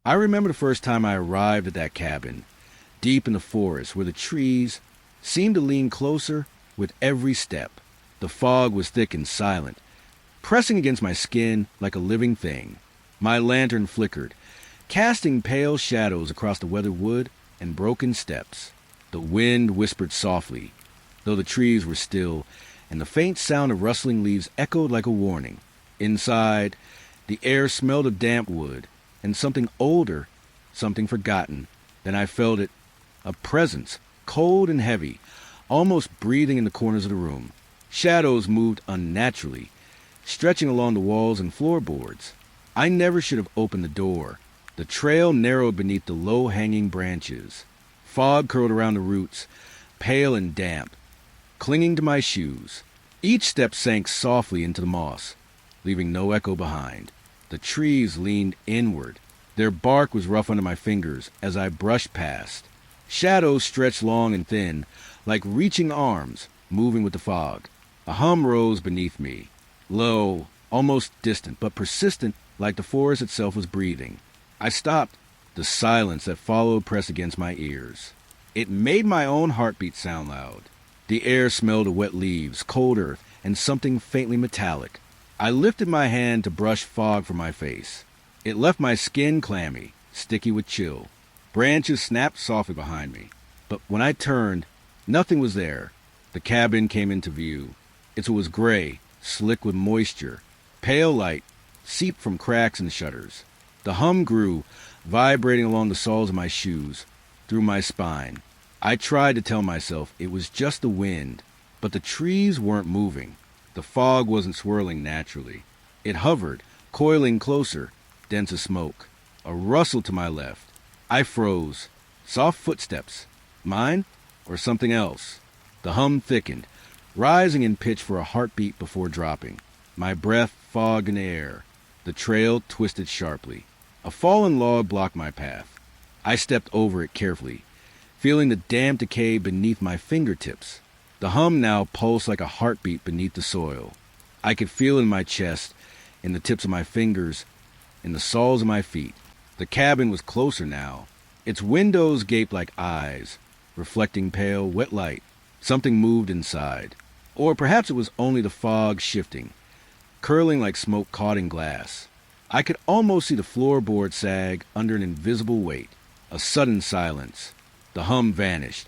I remember the first time I arrived at that cabin, deep in the forest where the trees seemed to lean closer with every step. The fog was thick and silent, pressing against my skin like a living thing. My lantern flickered, casting pale shadows across the weathered wood and broken steps. The wind whispered softly, though the trees were still, and the faint sound of rustling leaves echoed like a warning. Inside, the air smelled of damp wood and something older, something forgotten. Then I felt it, a presence, cold and heavy, almost breathing in the corners of the room. Shadows moved unnaturally, stretching along the walls and floorboards. I never should have opened the door. The trail narrowed beneath the low-hanging branches. Fog curled around the roots, pale and damp, clinging to my shoes. Each step sank softly into the moss, leaving no echo behind. The trees leaned inward. Their bark was rough under my fingers as I brushed past. Shadows stretched long and thin, like reaching arms, moving with the fog. A hum rose beneath me, low, almost distant, but persistent, like the forest itself was breathing. I stopped. The silence that followed pressed against my ears. It made my own heartbeat sound loud. The air smelled of wet leaves, cold earth, and something faintly metallic. I lifted my hand to brush fog from my face. It left my skin clammy, sticky with chill. Branches snapped softly behind me. But when I turned, nothing was there. The cabin came into view. It was gray, slick with moisture. Pale light seeped from cracks in the shutters. The hum grew, vibrating along the soles of my shoes, through my spine. I tried to tell myself it was just the wind, but the trees weren't moving. The fog wasn't swirling naturally. It hovered, coiling closer, dense as smoke. A rustle to my left. I froze. Soft footsteps. Mine or something else? The hum thickened, rising in pitch for a heartbeat before dropping. My breath fogged in the air. The trail twisted sharply. A fallen log blocked my path. I stepped over it carefully, feeling the damp decay beneath my fingertips. The hum now pulsed like a heartbeat beneath the soil. I could feel it in my chest, in the tips of my fingers, in the soles of my feet. The cabin was closer now. Its windows gaped like eyes, reflecting pale, wet light. Something moved inside. Or perhaps it was only the fog shifting, curling like smoke caught in glass. I could almost see the floorboard sag under an invisible weight. A sudden silence. The hum vanished,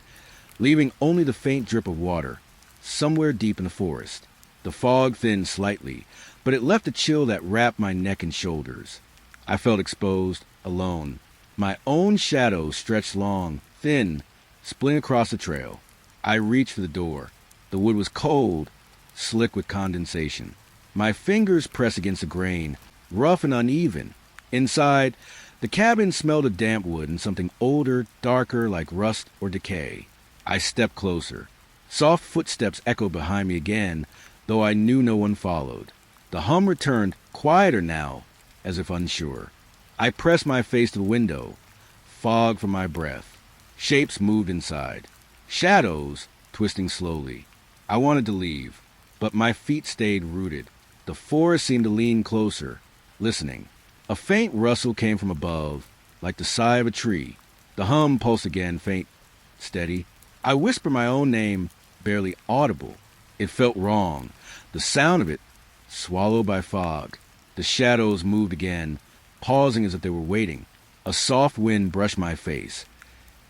leaving only the faint drip of water, somewhere deep in the forest. The fog thinned slightly, but it left a chill that wrapped my neck and shoulders. I felt exposed, alone. My own shadow stretched long, thin, splitting across the trail. I reached for the door. The wood was cold, slick with condensation. My fingers pressed against the grain, rough and uneven. Inside, the cabin smelled of damp wood and something older, darker, like rust or decay. I stepped closer. Soft footsteps echoed behind me again, though I knew no one followed. The hum returned, quieter now, as if unsure. I pressed my face to the window, fog from my breath. Shapes moved inside. Shadows, twisting slowly. I wanted to leave, but my feet stayed rooted. The forest seemed to lean closer, listening. A faint rustle came from above, like the sigh of a tree. The hum pulsed again, faint, steady. I whispered my own name, barely audible. It felt wrong. The sound of it, swallowed by fog. The shadows moved again, pausing as if they were waiting. A soft wind brushed my face,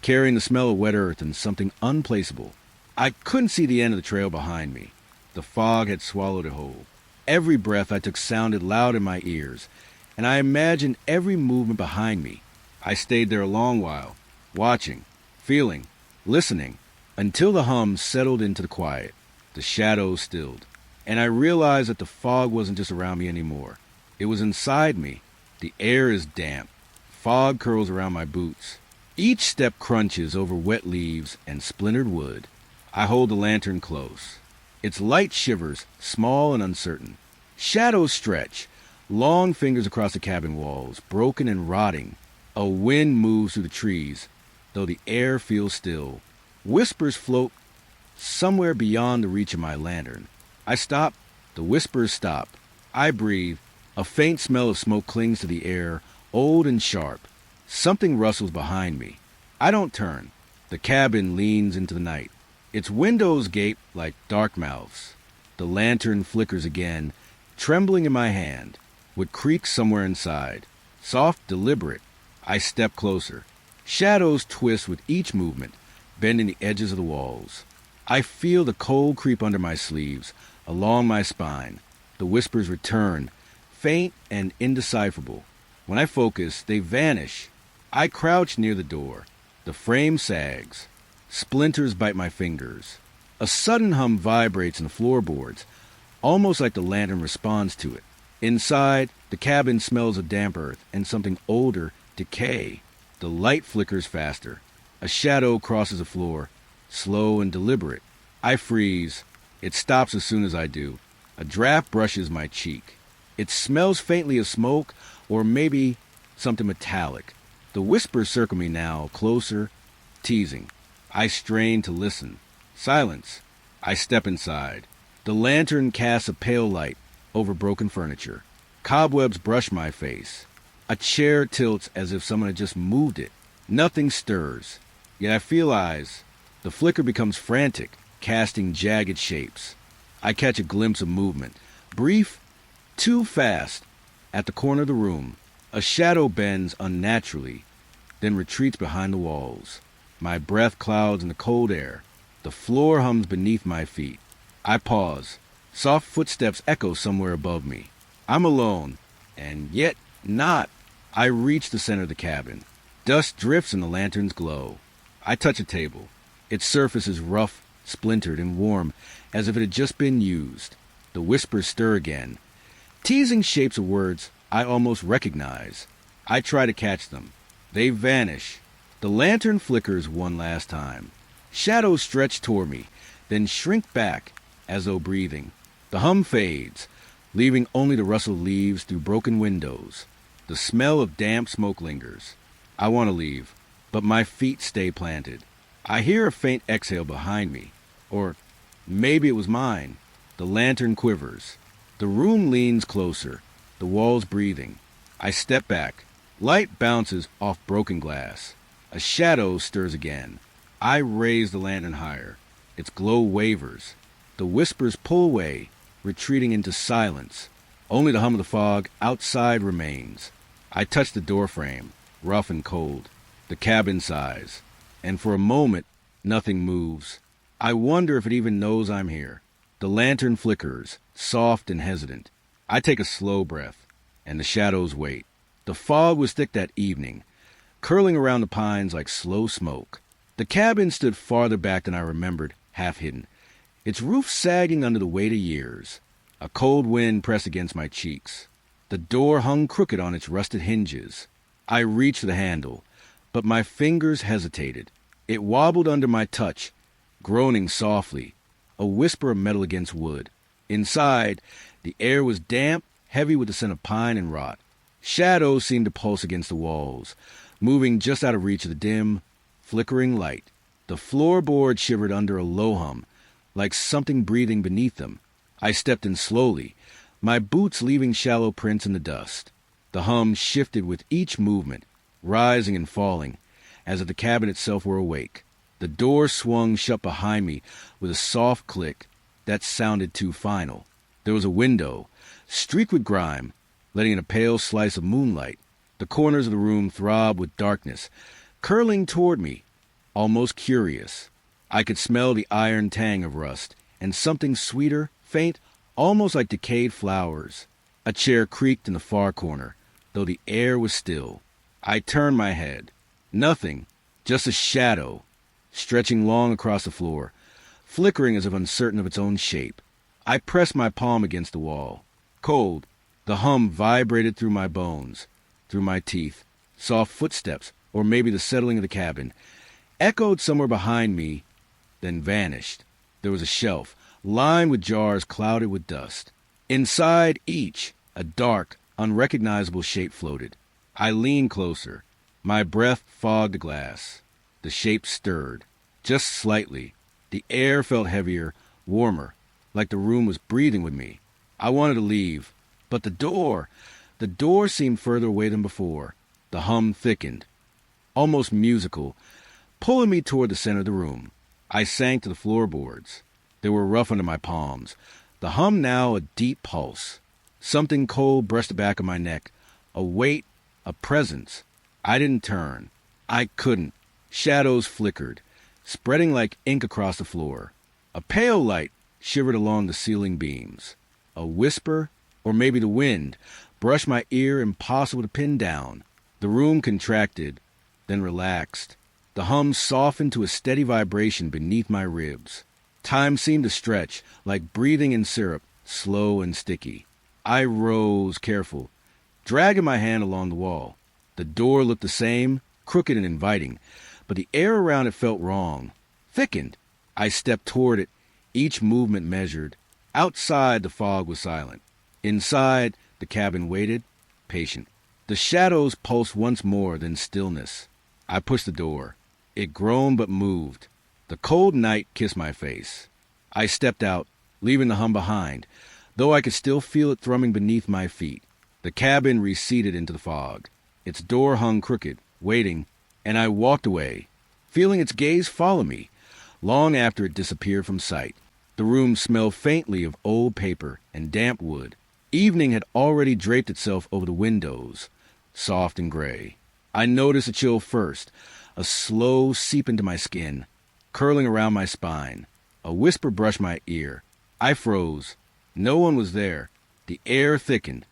carrying the smell of wet earth and something unplaceable. I couldn't see the end of the trail behind me. The fog had swallowed it whole. Every breath I took sounded loud in my ears, and I imagined every movement behind me. I stayed there a long while, watching, feeling, listening, until the hum settled into the quiet. The shadows stilled, and I realized that the fog wasn't just around me anymore. It was inside me. The air is damp. Fog curls around my boots. Each step crunches over wet leaves and splintered wood. I hold the lantern close. Its light shivers, small and uncertain. Shadows stretch, long fingers across the cabin walls, broken and rotting. A wind moves through the trees, though the air feels still. Whispers float somewhere beyond the reach of my lantern. I stop. The whispers stop. I breathe. A faint smell of smoke clings to the air, old and sharp. Something rustles behind me. I don't turn. The cabin leans into the night. Its windows gape like dark mouths. The lantern flickers again, trembling in my hand. What creaks somewhere inside. Soft, deliberate. I step closer. Shadows twist with each movement, bending the edges of the walls. I feel the cold creep under my sleeves, along my spine. The whispers return, faint and indecipherable. When I focus, they vanish. I crouch near the door. The frame sags. Splinters bite my fingers. A sudden hum vibrates in the floorboards, almost like the lantern responds to it. Inside, the cabin smells of damp earth and something older, decay. The light flickers faster. A shadow crosses the floor, slow and deliberate. I freeze. It stops as soon as I do. A draft brushes my cheek. It smells faintly of smoke, or maybe something metallic. The whispers circle me now, closer, teasing. I strain to listen. Silence. I step inside. The lantern casts a pale light over broken furniture. Cobwebs brush my face. A chair tilts as if someone had just moved it. Nothing stirs. Yet I feel eyes. The flicker becomes frantic, casting jagged shapes. I catch a glimpse of movement. Brief, too fast. At the corner of the room, a shadow bends unnaturally, then retreats behind the walls. My breath clouds in the cold air. The floor hums beneath my feet. I pause. Soft footsteps echo somewhere above me. I'm alone, and yet not. I reach the center of the cabin. Dust drifts in the lantern's glow. I touch a table. Its surface is rough, splintered, and warm, as if it had just been used. The whispers stir again, teasing shapes of words I almost recognize. I try to catch them. They vanish. The lantern flickers one last time. Shadows stretch toward me, then shrink back as though breathing. The hum fades, leaving only the rustle of leaves through broken windows. The smell of damp smoke lingers. I want to leave, but my feet stay planted. I hear a faint exhale behind me, or maybe it was mine. The lantern quivers. The room leans closer, the walls breathing. I step back. Light bounces off broken glass. A shadow stirs again. I raise the lantern higher. Its glow wavers. The whispers pull away, retreating into silence. Only the hum of the fog outside remains. I touch the doorframe, rough and cold. The cabin sighs. And for a moment, nothing moves. I wonder if it even knows I'm here. The lantern flickers, soft and hesitant. I take a slow breath, and the shadows wait. The fog was thick that evening, curling around the pines like slow smoke. The cabin stood farther back than I remembered, half hidden, its roof sagging under the weight of years. A cold wind pressed against my cheeks. The door hung crooked on its rusted hinges. I reached for the handle, but my fingers hesitated. It wobbled under my touch, groaning softly, a whisper of metal against wood. Inside, the air was damp, heavy with the scent of pine and rot. Shadows seemed to pulse against the walls, moving just out of reach of the dim, flickering light. The floorboards shivered under a low hum, like something breathing beneath them. I stepped in slowly, my boots leaving shallow prints in the dust. The hum shifted with each movement, rising and falling, as if the cabin itself were awake. The door swung shut behind me with a soft click that sounded too final. There was a window, streaked with grime, letting in a pale slice of moonlight. The corners of the room throbbed with darkness, curling toward me, almost curious. I could smell the iron tang of rust, and something sweeter, faint, almost like decayed flowers. A chair creaked in the far corner, though the air was still. I turned my head. Nothing, just a shadow, stretching long across the floor, flickering as if uncertain of its own shape. I pressed my palm against the wall. Cold, the hum vibrated through my bones, through my teeth. Soft footsteps, or maybe the settling of the cabin, echoed somewhere behind me, then vanished. There was a shelf, lined with jars clouded with dust. Inside each, a dark, unrecognizable shape floated. I leaned closer. My breath fogged the glass. The shape stirred, just slightly. The air felt heavier, warmer, like the room was breathing with me. I wanted to leave, but the door seemed further away than before. The hum thickened. almost musical, pulling me toward the center of the room. I sank to the floorboards. They were rough under my palms. The hum now a deep pulse. Something cold brushed the back of my neck. A weight, a presence. I didn't turn. I couldn't. Shadows flickered, spreading like ink across the floor. A pale light shivered along the ceiling beams. A whisper, or maybe the wind, brushed my ear, impossible to pin down. The room contracted, then relaxed. The hum softened to a steady vibration beneath my ribs. Time seemed to stretch, like breathing in syrup, slow and sticky. I rose, careful, dragging my hand along the wall. The door looked the same, crooked and inviting, but the air around it felt wrong, thickened. I stepped toward it, each movement measured. Outside, the fog was silent. Inside, the cabin waited, patient. The shadows pulsed once more, then stillness. I pushed the door. It groaned but moved. The cold night kissed my face. I stepped out, leaving the hum behind, though I could still feel it thrumming beneath my feet. The cabin receded into the fog. Its door hung crooked, waiting, and I walked away, feeling its gaze follow me, long after it disappeared from sight. The room smelled faintly of old paper and damp wood. Evening had already draped itself over the windows, soft and gray. I noticed a chill first, a slow seep into my skin, curling around my spine. A whisper brushed my ear. I froze. No one was there. The air thickened,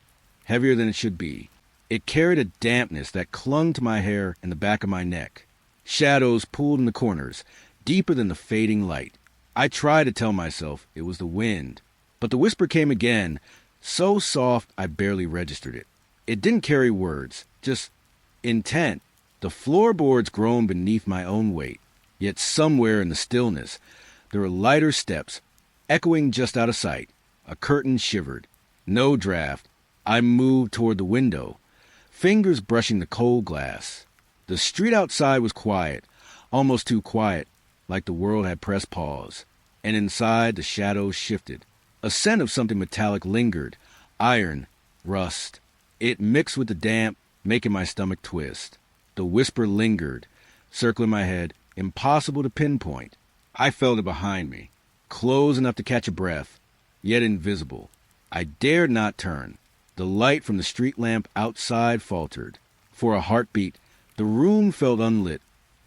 heavier than it should be. It carried a dampness that clung to my hair and the back of my neck. Shadows pooled in the corners, deeper than the fading light. I tried to tell myself it was the wind, but the whisper came again, so soft I barely registered it. It didn't carry words, just intent. The floorboards groaned beneath my own weight, yet somewhere in the stillness there were lighter steps, echoing just out of sight. A curtain shivered. No draft. I moved toward the window, fingers brushing the cold glass. The street outside was quiet, almost too quiet, like the world had pressed pause. And inside, the shadows shifted. A scent of something metallic lingered, iron, rust. It mixed with the damp, making my stomach twist. The whisper lingered, circling my head, impossible to pinpoint. I felt it behind me, close enough to catch a breath, yet invisible. I dared not turn. The light from the street lamp outside faltered. For a heartbeat, the room felt unlit,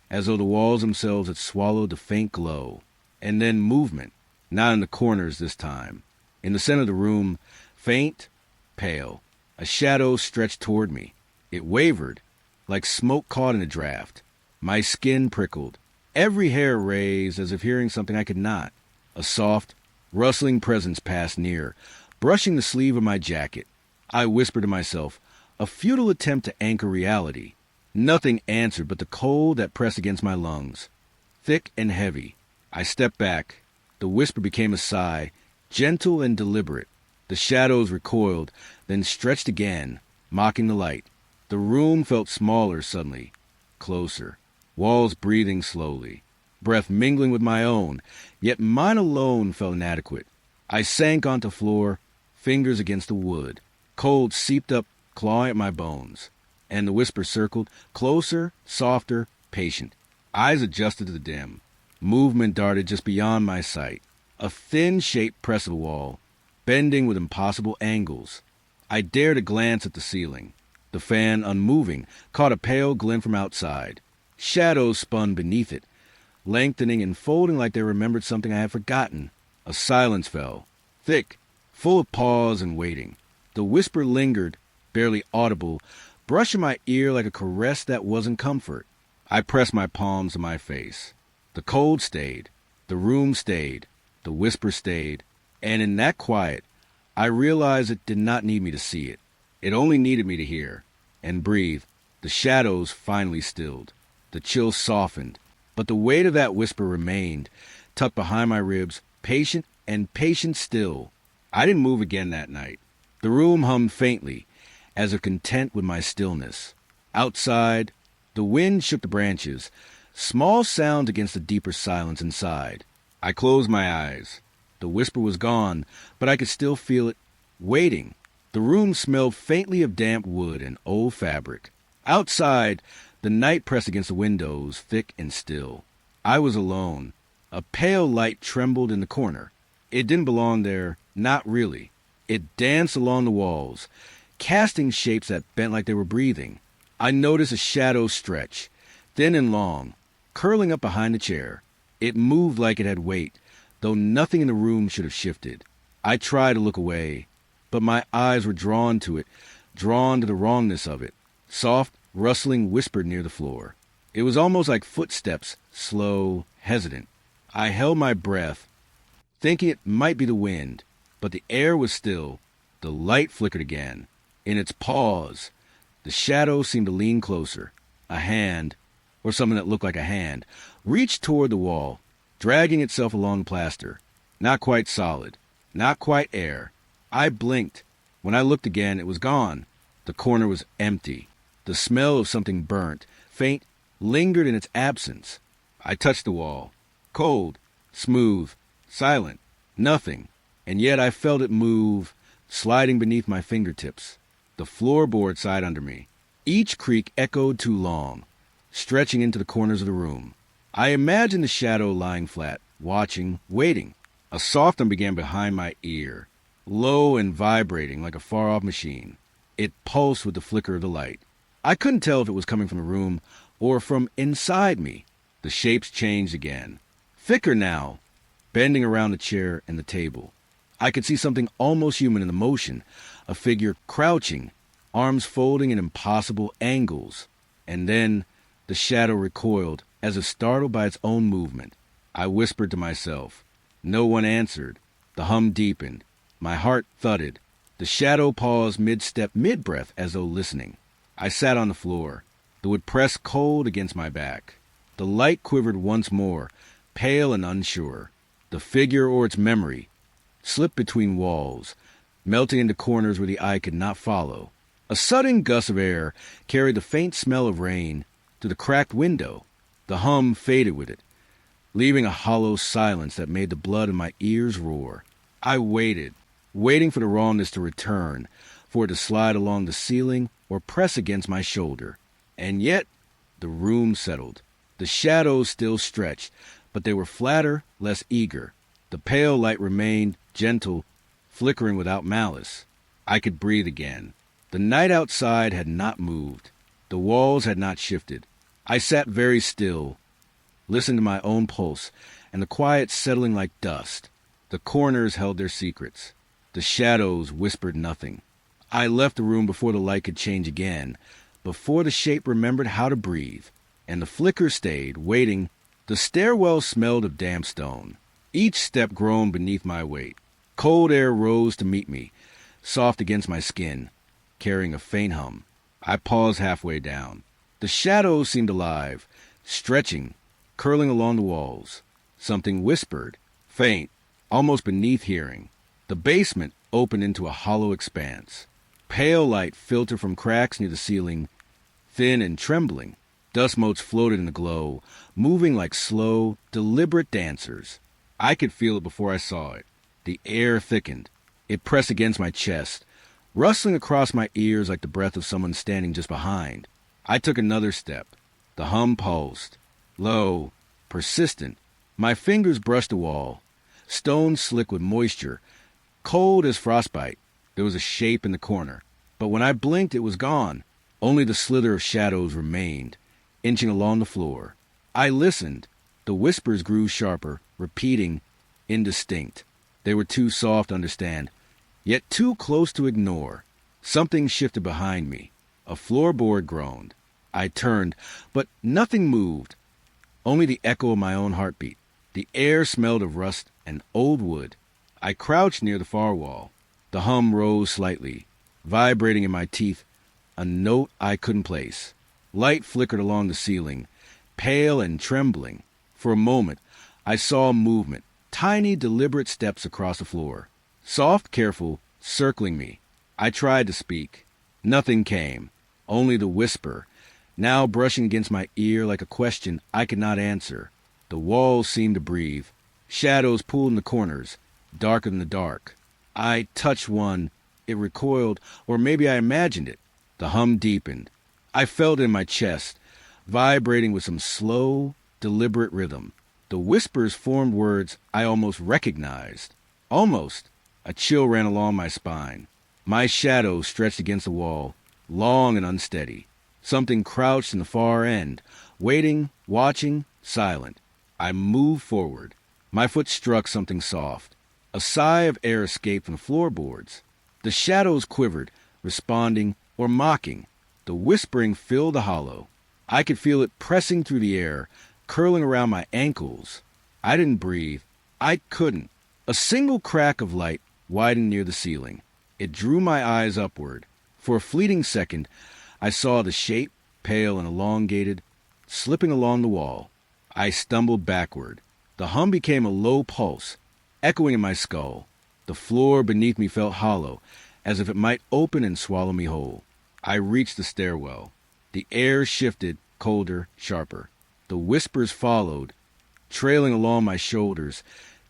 as though the walls themselves had swallowed the faint glow. And then movement, not in the corners this time. In the center of the room, faint, pale, a shadow stretched toward me. It wavered, like smoke caught in a draft. My skin prickled, every hair raised as if hearing something I could not. A soft, rustling presence passed near, brushing the sleeve of my jacket. I whispered to myself, a futile attempt to anchor reality. Nothing answered but the cold that pressed against my lungs, thick and heavy. I stepped back. The whisper became a sigh, gentle and deliberate. The shadows recoiled, then stretched again, mocking the light. The room felt smaller suddenly, closer, walls breathing slowly, breath mingling with my own, yet mine alone felt inadequate. I sank onto the floor, fingers against the wood. Cold seeped up, clawing at my bones. And the whisper circled, closer, softer, patient. Eyes adjusted to the dim. Movement darted just beyond my sight. A thin shape pressed the wall, bending with impossible angles. I dared to glance at the ceiling. The fan, unmoving, caught a pale glint from outside. Shadows spun beneath it, lengthening and folding like they remembered something I had forgotten. A silence fell, thick, full of pause and waiting. The whisper lingered, barely audible, brushing my ear like a caress that wasn't comfort. I pressed my palms to my face. The cold stayed, the room stayed, the whisper stayed, and in that quiet, I realized it did not need me to see it. It only needed me to hear and breathe. The shadows finally stilled. The chill softened, but the weight of that whisper remained, tucked behind my ribs, patient and patient still. I didn't move again that night. The room hummed faintly, as if content with my stillness. Outside, the wind shook the branches, small sounds against the deeper silence inside. I closed my eyes. The whisper was gone, but I could still feel it, waiting. The room smelled faintly of damp wood and old fabric. Outside, The night pressed against the windows, thick and still. I was alone. A pale light trembled in the corner. It didn't belong there, not really. It danced along the walls, casting shapes that bent like they were breathing. I noticed a shadow stretch, thin and long, curling up behind the chair. It moved like it had weight, though nothing in the room should have shifted. I tried to look away, but my eyes were drawn to it, drawn to the wrongness of it. Soft, rustling whispered near the floor. It was almost like footsteps, slow, hesitant. I held my breath, thinking it might be the wind, but the air was still. The light flickered again. In its pause, the shadow seemed to lean closer. A hand, or something that looked like a hand, reached toward the wall, dragging itself along the plaster. Not quite solid, not quite air. I blinked. When I looked again, it was gone. The corner was empty. The smell of something burnt, faint, lingered in its absence. I touched the wall. Cold, smooth, silent, nothing. And yet I felt it move, sliding beneath my fingertips. The floorboard sighed under me. Each creak echoed too long, stretching into the corners of the room. I imagined the shadow lying flat, watching, waiting. A soft hum began behind my ear, low and vibrating like a far-off machine. It pulsed with the flicker of the light. I couldn't tell if it was coming from the room or from inside me. The shapes changed again. Thicker now, bending around the chair and the table. I could see something almost human in the motion, a figure crouching, arms folding in impossible angles. And then the shadow recoiled, as if startled by its own movement. I whispered to myself. No one answered. The hum deepened. My heart thudded. The shadow paused mid-step, mid-breath, as though listening. I sat on the floor. The wood pressed cold against my back. The light quivered once more, pale and unsure. The figure or its memory slipped between walls, melting into corners where the eye could not follow. A sudden gust of air carried the faint smell of rain to the cracked window. The hum faded with it, leaving a hollow silence that made the blood in my ears roar. I waited, waiting for the rawness to return, for it to slide along the ceiling or press against my shoulder. And yet the room settled. The shadows still stretched, but they were flatter, less eager. The pale light remained gentle, flickering without malice. I could breathe again. The night outside had not moved. The walls had not shifted. I sat very still, listened to my own pulse, and the quiet settling like dust. The corners held their secrets. The shadows whispered nothing. I left the room before the light could change again, before the shape remembered how to breathe. And the flicker stayed, waiting. The stairwell smelled of damp stone. Each step groaned beneath my weight. Cold air rose to meet me, soft against my skin, carrying a faint hum. I paused halfway down. The shadows seemed alive, stretching, curling along the walls. Something whispered, faint, almost beneath hearing. The basement opened into a hollow expanse. Pale light filtered from cracks near the ceiling, thin and trembling. Dust motes floated in the glow, moving like slow, deliberate dancers. I could feel it before I saw it. The air thickened. It pressed against my chest, rustling across my ears like the breath of someone standing just behind. I took another step. The hum pulsed, low, persistent. My fingers brushed the wall, stone slick with moisture, cold as frostbite. There was a shape in the corner, but when I blinked, it was gone. Only the slither of shadows remained, inching along the floor. I listened. The whispers grew sharper, repeating, indistinct. They were too soft to understand, yet too close to ignore. Something shifted behind me. A floorboard groaned. I turned, but nothing moved. Only the echo of my own heartbeat. The air smelled of rust and old wood. I crouched near the far wall. The hum rose slightly, vibrating in my teeth, a note I couldn't place. Light flickered along the ceiling, pale and trembling. For a moment, I saw movement, tiny, deliberate steps across the floor. Soft, careful, circling me. I tried to speak. Nothing came, only the whisper, now brushing against my ear like a question I could not answer. The walls seemed to breathe. Shadows pooled in the corners, darker than the dark. I touched one. It recoiled, or maybe I imagined it. The hum deepened. I felt it in my chest, vibrating with some slow, deliberate rhythm. The whispers formed words I almost recognized. Almost. A chill ran along my spine. My shadow stretched against the wall, long and unsteady. Something crouched in the far end, waiting, watching, silent. I moved forward. My foot struck something soft. A sigh of air escaped from the floorboards. The shadows quivered, responding or mocking. The whispering filled the hollow. I could feel it pressing through the air, curling around my ankles. I didn't breathe. I couldn't. A single crack of light widened near the ceiling. It drew my eyes upward. For a fleeting second, I saw the shape, pale and elongated, slipping along the wall. I stumbled backward. The hum became a low pulse, echoing in my skull. The floor beneath me felt hollow, as if it might open and swallow me whole. I reached the stairwell. The air shifted, colder, sharper. The whispers followed, trailing along my shoulders,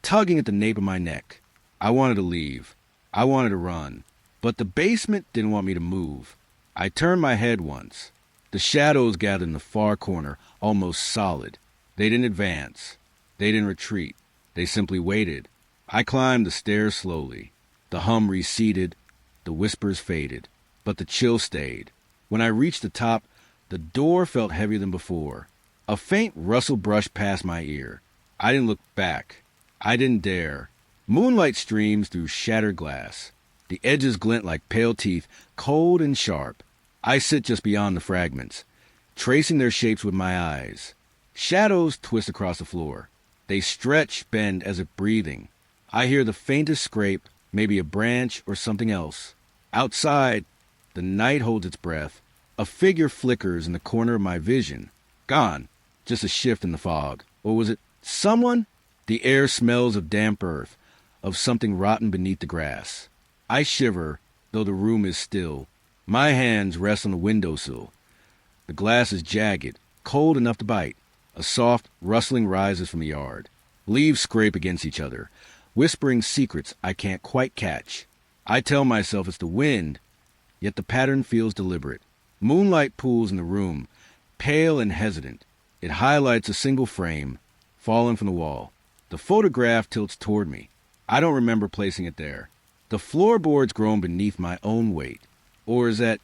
tugging at the nape of my neck. I wanted to leave. I wanted to run. But the basement didn't want me to move. I turned my head once. The shadows gathered in the far corner, almost solid. They didn't advance. They didn't retreat. They simply waited. I climbed the stairs slowly. The hum receded. The whispers faded. But the chill stayed. When I reached the top, the door felt heavier than before. A faint rustle brushed past my ear. I didn't look back. I didn't dare. Moonlight streams through shattered glass. The edges glint like pale teeth, cold and sharp. I sit just beyond the fragments, tracing their shapes with my eyes. Shadows twist across the floor. They stretch, bend as if breathing. I hear the faintest scrape, maybe a branch or something else. Outside, the night holds its breath. A figure flickers in the corner of my vision. Gone. Just a shift in the fog. Or was it someone? The air smells of damp earth, of something rotten beneath the grass. I shiver, though the room is still. My hands rest on the windowsill. The glass is jagged, cold enough to bite. A soft rustling rises from the yard. Leaves scrape against each other, whispering secrets I can't quite catch. I tell myself it's the wind, yet the pattern feels deliberate. Moonlight pools in the room, pale and hesitant. It highlights a single frame, fallen from the wall. The photograph tilts toward me. I don't remember placing it there. The floorboards groan beneath my own weight. Or is that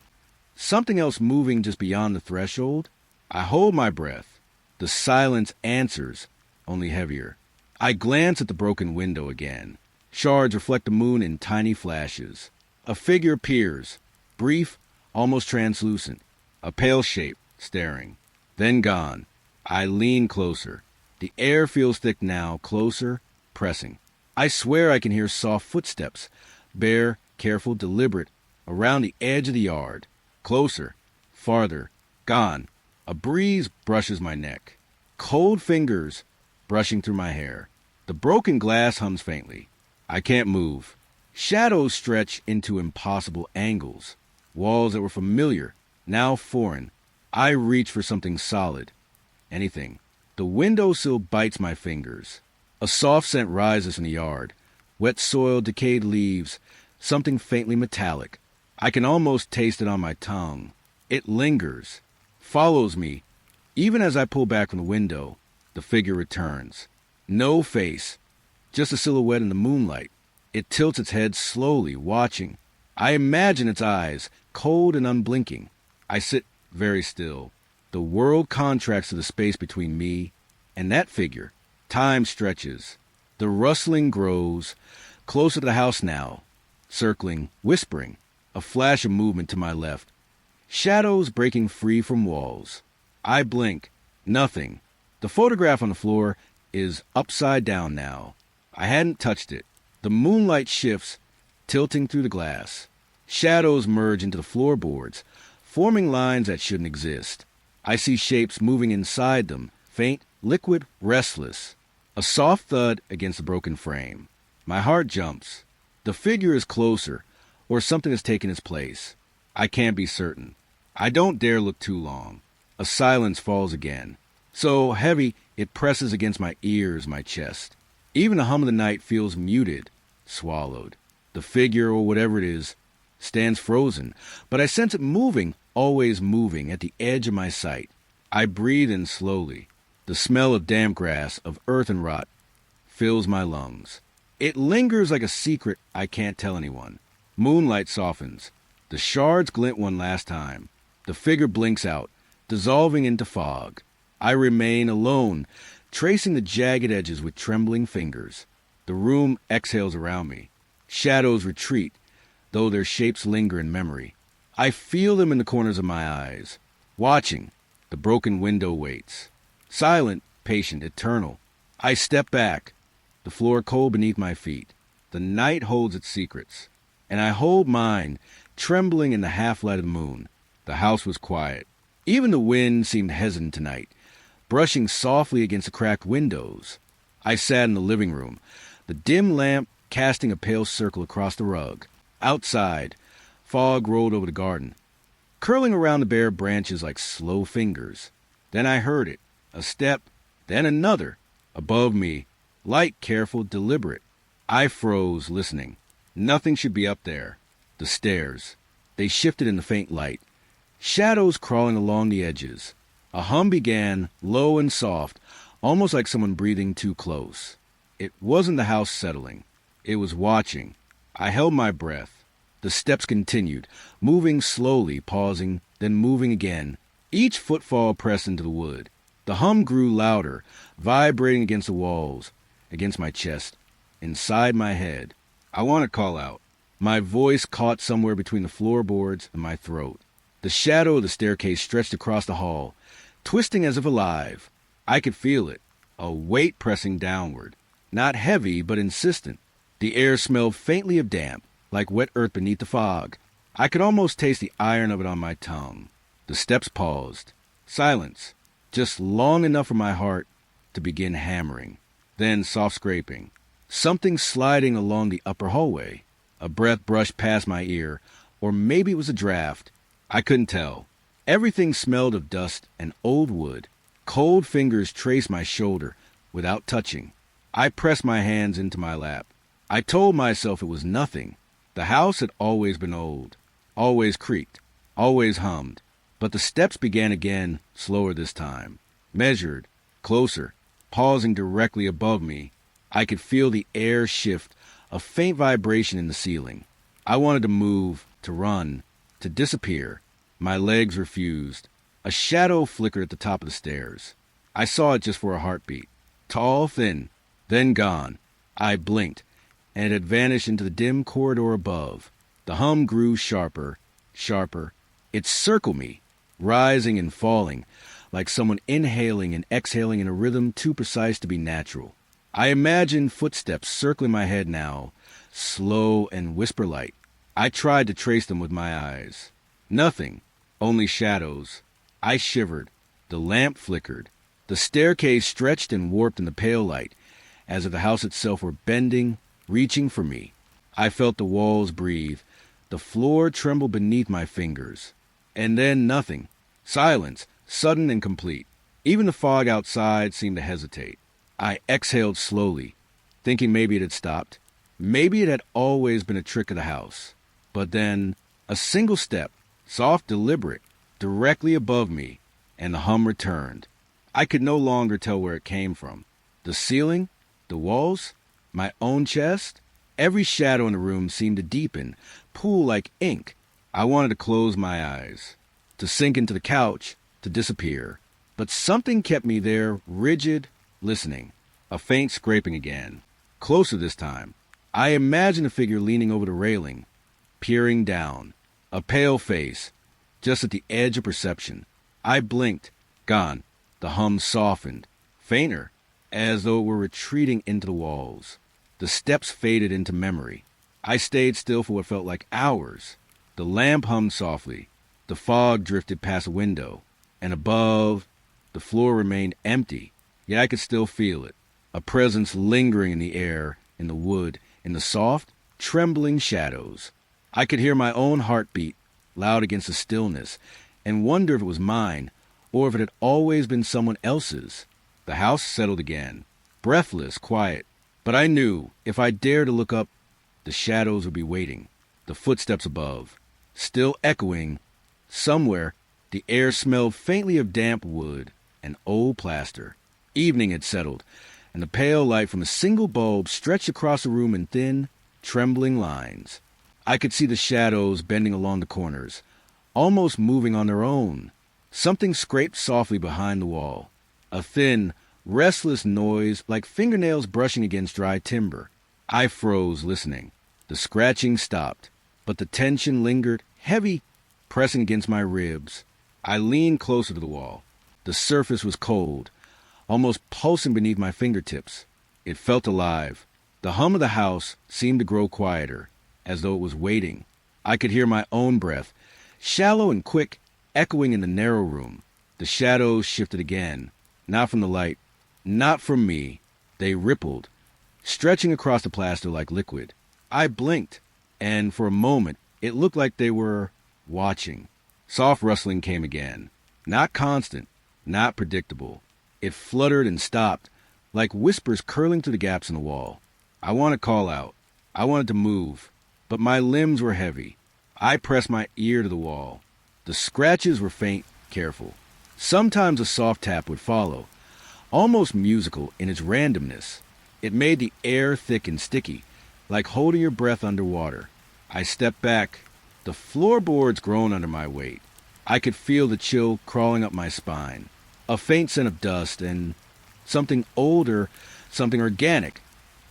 something else moving just beyond the threshold? I hold my breath. The silence answers, only heavier. I glance at the broken window again. Shards reflect the moon in tiny flashes. A figure appears, brief, almost translucent. A pale shape, staring. Then gone. I lean closer. The air feels thick now, closer, pressing. I swear I can hear soft footsteps, bare, careful, deliberate, around the edge of the yard. Closer, farther, gone. A breeze brushes my neck. Cold fingers brushing through my hair. The broken glass hums faintly. I can't move. Shadows stretch into impossible angles. Walls that were familiar, now foreign. I reach for something solid. Anything. The windowsill bites my fingers. A soft scent rises from the yard. Wet soil, decayed leaves, something faintly metallic. I can almost taste it on my tongue. It lingers, follows me. Even as I pull back from the window, the figure returns. No face, just a silhouette in the moonlight. It tilts its head slowly, watching. I imagine its eyes, cold and unblinking. I sit very still. The world contracts to the space between me and that figure. Time stretches. The rustling grows. Closer to the house now. Circling, whispering. A flash of movement to my left. Shadows breaking free from walls. I blink. Nothing. The photograph on the floor is upside down now. I hadn't touched it. The moonlight shifts, tilting through the glass. Shadows merge into the floorboards, forming lines that shouldn't exist. I see shapes moving inside them, faint, liquid, restless. A soft thud against the broken frame. My heart jumps. The figure is closer, or something has taken its place. I can't be certain. I don't dare look too long. A silence falls again. So heavy, it presses against my ears, my chest. Even the hum of the night feels muted, swallowed. The figure, or whatever it is, stands frozen, but I sense it moving, always moving, at the edge of my sight. I breathe in slowly. The smell of damp grass, of earth and rot, fills my lungs. It lingers like a secret I can't tell anyone. Moonlight softens. The shards glint one last time. The figure blinks out, dissolving into fog. I remain alone, tracing the jagged edges with trembling fingers. The room exhales around me. Shadows retreat, though their shapes linger in memory. I feel them in the corners of my eyes. Watching, the broken window waits. Silent, patient, eternal. I step back, the floor cold beneath my feet. The night holds its secrets, and I hold mine, trembling in the half-light of the moon. The house was quiet. Even the wind seemed hesitant tonight, brushing softly against the cracked windows. I sat in the living room, the dim lamp casting a pale circle across the rug. Outside, fog rolled over the garden, curling around the bare branches like slow fingers. Then I heard it, a step, then another, above me, light, careful, deliberate. I froze, listening. Nothing should be up there. The stairs. They shifted in the faint light. Shadows crawling along the edges. A hum began, low and soft, almost like someone breathing too close. It wasn't the house settling. It was watching. I held my breath. The steps continued, moving slowly, pausing, then moving again. Each footfall pressed into the wood. The hum grew louder, vibrating against the walls, against my chest, inside my head. I want to call out. My voice caught somewhere between the floorboards and my throat. The shadow of the staircase stretched across the hall, twisting as if alive. I could feel it, a weight pressing downward. Not heavy, but insistent. The air smelled faintly of damp, like wet earth beneath the fog. I could almost taste the iron of it on my tongue. The steps paused. Silence, just long enough for my heart to begin hammering. Then soft scraping. Something sliding along the upper hallway. A breath brushed past my ear, or maybe it was a draft. I couldn't tell. Everything smelled of dust and old wood. Cold fingers traced my shoulder without touching. I pressed my hands into my lap. I told myself it was nothing. The house had always been old, always creaked, always hummed. But the steps began again, slower this time. Measured, closer, pausing directly above me. I could feel the air shift, a faint vibration in the ceiling. I wanted to move, to run, to disappear. My legs refused. A shadow flickered at the top of the stairs. I saw it just for a heartbeat. Tall, thin, then gone. I blinked, and it had vanished into the dim corridor above. The hum grew sharper, sharper. It circled me, rising and falling, like someone inhaling and exhaling in a rhythm too precise to be natural. I imagined footsteps circling my head now, slow and whisper-like. I tried to trace them with my eyes. Nothing, only shadows. I shivered. The lamp flickered. The staircase stretched and warped in the pale light, as if the house itself were bending, reaching for me. I felt the walls breathe. The floor tremble beneath my fingers. And then nothing. Silence, sudden and complete. Even the fog outside seemed to hesitate. I exhaled slowly, thinking maybe it had stopped. Maybe it had always been a trick of the house. But then, a single step, soft, deliberate, directly above me, and the hum returned. I could no longer tell where it came from. The ceiling? The walls? My own chest? Every shadow in the room seemed to deepen, pool like ink. I wanted to close my eyes, to sink into the couch, to disappear. But something kept me there, rigid, listening. A faint scraping again. Closer this time. I imagined a figure leaning over the railing, peering down. A pale face, just at the edge of perception. I blinked. Gone. The hum softened. Fainter, as though it were retreating into the walls. The steps faded into memory. I stayed still for what felt like hours. The lamp hummed softly. The fog drifted past a window. And above, the floor remained empty, yet I could still feel it. A presence lingering in the air, in the wood, in the soft, trembling shadows. I could hear my own heartbeat, loud against the stillness, and wonder if it was mine, or if it had always been someone else's. The house settled again, breathless, quiet. But I knew, if I dared to look up, the shadows would be waiting, the footsteps above, still echoing, somewhere, The air smelled faintly of damp wood and old plaster. Evening had settled, and the pale light from a single bulb stretched across the room in thin, trembling lines. I could see the shadows bending along the corners, almost moving on their own. Something scraped softly behind the wall. A thin, restless noise like fingernails brushing against dry timber. I froze, listening. The scratching stopped, but the tension lingered, heavy, pressing against my ribs. I leaned closer to the wall. The surface was cold, almost pulsing beneath my fingertips. It felt alive. The hum of the house seemed to grow quieter, as though it was waiting. I could hear my own breath, shallow and quick, echoing in the narrow room. The shadows shifted again, not from the light, not from me. They rippled, stretching across the plaster like liquid. I blinked, and for a moment it looked like they were watching. Soft rustling came again, not constant, not predictable. It fluttered and stopped, like whispers curling through the gaps in the wall. I wanted to call out. I wanted to move, but my limbs were heavy. I pressed my ear to the wall. The scratches were faint, careful. Sometimes a soft tap would follow, almost musical in its randomness. It made the air thick and sticky, like holding your breath underwater. I stepped back. The floorboards groaned under my weight. I could feel the chill crawling up my spine. A faint scent of dust and something older, something organic,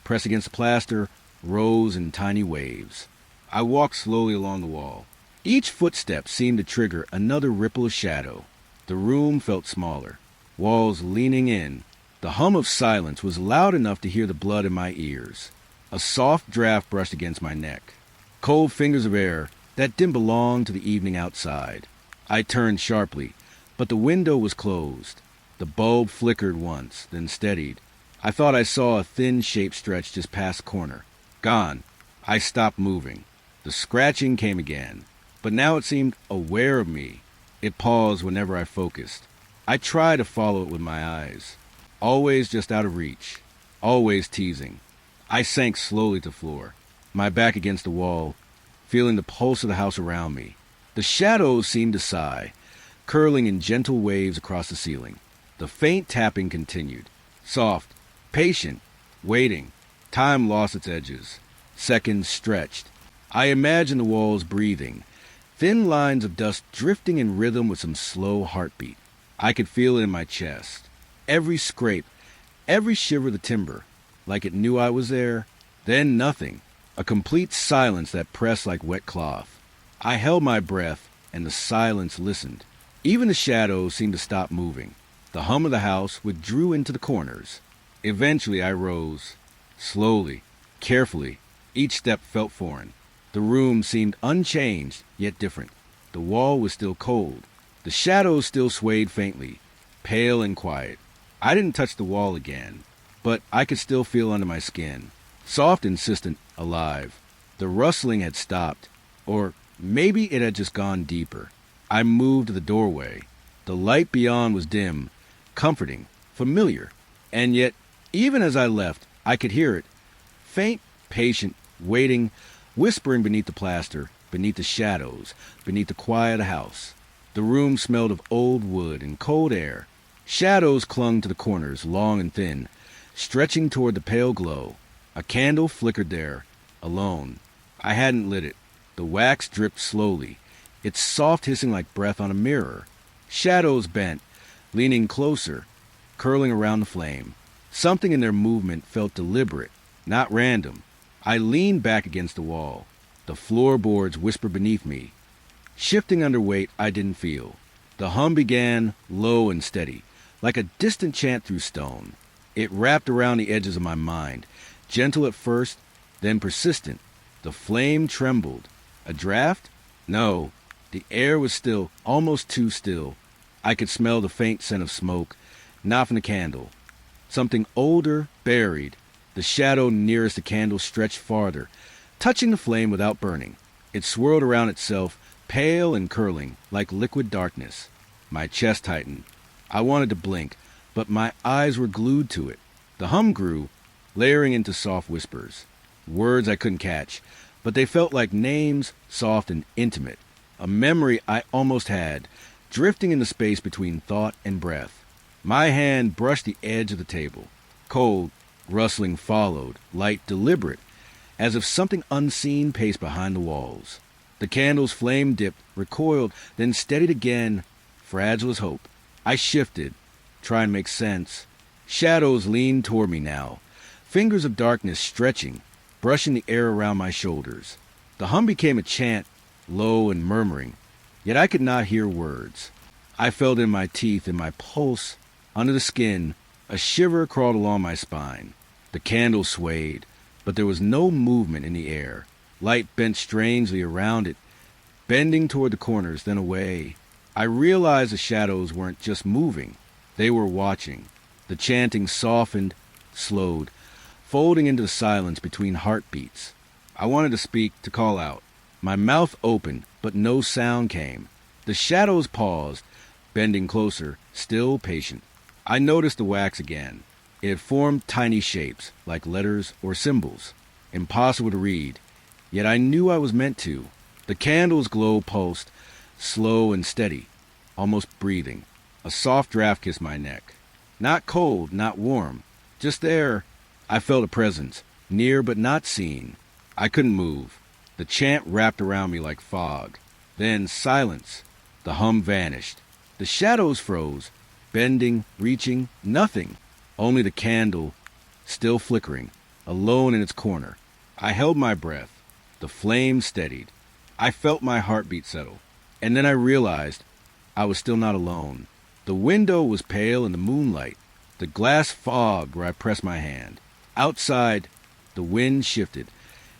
pressed against the plaster, rose in tiny waves. I walked slowly along the wall. Each footstep seemed to trigger another ripple of shadow. The room felt smaller, walls leaning in. The hum of silence was loud enough to hear the blood in my ears. A soft draft brushed against my neck. Cold fingers of air that didn't belong to the evening outside. I turned sharply, but the window was closed. The bulb flickered once, then steadied. I thought I saw a thin shape stretch just past the corner. Gone. I stopped moving. The scratching came again, but now it seemed aware of me. It paused whenever I focused. I tried to follow it with my eyes. Always just out of reach. Always teasing. I sank slowly to the floor, my back against the wall, feeling the pulse of the house around me. The shadows seemed to sigh, curling in gentle waves across the ceiling. The faint tapping continued. Soft, patient, waiting. Time lost its edges. Seconds stretched. I imagined the walls breathing, thin lines of dust drifting in rhythm with some slow heartbeat. I could feel it in my chest. Every scrape, every shiver of the timber, like it knew I was there. Then nothing. A complete silence that pressed like wet cloth. I held my breath, and the silence listened. Even the shadows seemed to stop moving. The hum of the house withdrew into the corners. Eventually I rose. Slowly, carefully. Each step felt foreign. The room seemed unchanged, yet different. The wall was still cold. The shadows still swayed faintly, pale and quiet. I didn't touch the wall again, but I could still feel under my skin. Soft, insistent, alive. The rustling had stopped, or maybe it had just gone deeper. I moved to the doorway. The light beyond was dim, comforting, familiar. And yet, even as I left, I could hear it. Faint, patient, waiting, whispering beneath the plaster, beneath the shadows, beneath the quiet of the house. The room smelled of old wood and cold air. Shadows clung to the corners, long and thin, stretching toward the pale glow. A candle flickered there, alone. I hadn't lit it. The wax dripped slowly, its soft hissing like breath on a mirror. Shadows bent, leaning closer, curling around the flame. Something in their movement felt deliberate, not random. I leaned back against the wall. The floorboards whispered beneath me. Shifting under weight I didn't feel. The hum began, low and steady, like a distant chant through stone. It wrapped around the edges of my mind, gentle at first, then persistent. The flame trembled. A draft? No. The air was still, almost too still. I could smell the faint scent of smoke, not from the candle. Something older, buried. The shadow nearest the candle stretched farther, touching the flame without burning. It swirled around itself, pale and curling, like liquid darkness. My chest tightened. I wanted to blink, but my eyes were glued to it. The hum grew, layering into soft whispers. Words I couldn't catch, but they felt like names, soft and intimate. A memory I almost had, drifting in the space between thought and breath. My hand brushed the edge of the table. Cold, rustling followed, light deliberate, as if something unseen paced behind the walls. The candle's flame dipped, recoiled, then steadied again, fragile as hope. I shifted, trying to make sense. Shadows leaned toward me now, fingers of darkness stretching, brushing the air around my shoulders. The hum became a chant, low and murmuring, yet I could not hear words. I felt in my teeth, in my pulse, under the skin. A shiver crawled along my spine. The candle swayed, but there was no movement in the air. Light bent strangely around it, bending toward the corners, then away. I realized the shadows weren't just moving. They were watching. The chanting softened, slowed, folding into the silence between heartbeats. I wanted to speak, to call out. My mouth opened, but no sound came. The shadows paused, bending closer, still patient. I noticed the wax again. It had formed tiny shapes, like letters or symbols. Impossible to read, yet I knew I was meant to. The candle's glow pulsed, slow and steady, almost breathing. A soft draft kissed my neck. Not cold, not warm, just there. I felt a presence, near but not seen. I couldn't move. The chant wrapped around me like fog. Then silence. The hum vanished. The shadows froze, bending, reaching, nothing. Only the candle, still flickering, alone in its corner. I held my breath. The flame steadied. I felt my heartbeat settle. And then I realized I was still not alone. The window was pale in the moonlight. The glass fogged where I pressed my hand. Outside, the wind shifted,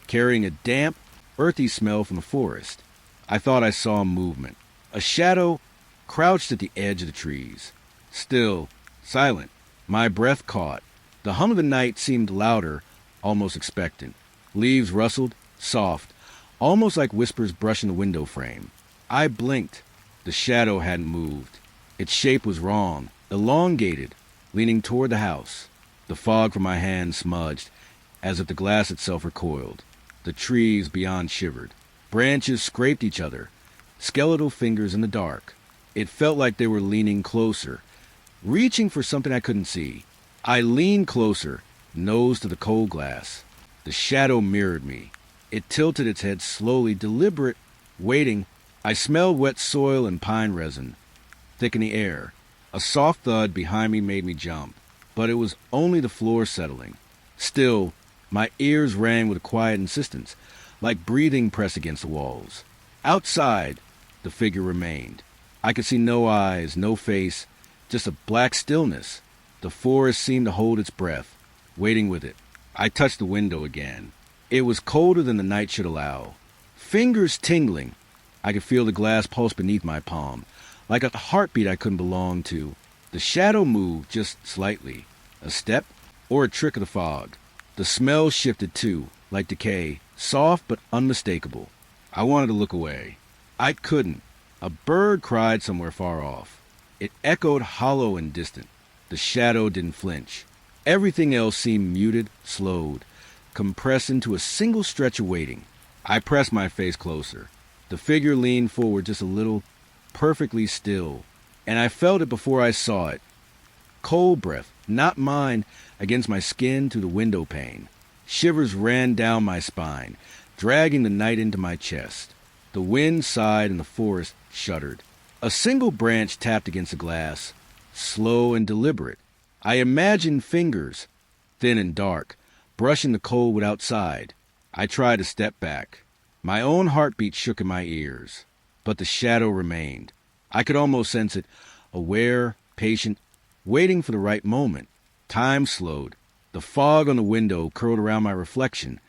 carrying a damp, earthy smell from the forest. I thought I saw movement. A shadow crouched at the edge of the trees. Still, silent. My breath caught. The hum of the night seemed louder, almost expectant. Leaves rustled, soft, almost like whispers brushing the window frame. I blinked. The shadow hadn't moved. Its shape was wrong, elongated, leaning toward the house. The fog from my hand smudged, as if the glass itself recoiled. The trees beyond shivered. Branches scraped each other, skeletal fingers in the dark. It felt like they were leaning closer, reaching for something I couldn't see. I leaned closer, nose to the cold glass. The shadow mirrored me. It tilted its head slowly, deliberate, waiting. I smelled wet soil and pine resin, thick in the air. A soft thud behind me made me jump, but it was only the floor settling. Still, my ears rang with a quiet insistence, like breathing pressed against the walls. Outside, the figure remained. I could see no eyes, no face, just a black stillness. The forest seemed to hold its breath, waiting with it. I touched the window again. It was colder than the night should allow. Fingers tingling. I could feel the glass pulse beneath my palm, like a heartbeat I couldn't belong to. The shadow moved just slightly. A step or a trick of the fog. The smell shifted too, like decay, soft but unmistakable. I wanted to look away. I couldn't. A bird cried somewhere far off. It echoed hollow and distant. The shadow didn't flinch. Everything else seemed muted, slowed, compressed into a single stretch of waiting. I pressed my face closer. The figure leaned forward just a little, perfectly still, and I felt it before I saw it. Cold breath, not mine, against my skin through the window pane. Shivers ran down my spine, dragging the night into my chest. The wind sighed and the forest shuddered. A single branch tapped against the glass, slow and deliberate. I imagined fingers, thin and dark, brushing the cold outside. I tried to step back. My own heartbeat shook in my ears, but the shadow remained. I could almost sense it, aware, patient, waiting for the right moment. Time slowed. The fog on the window curled around my reflection,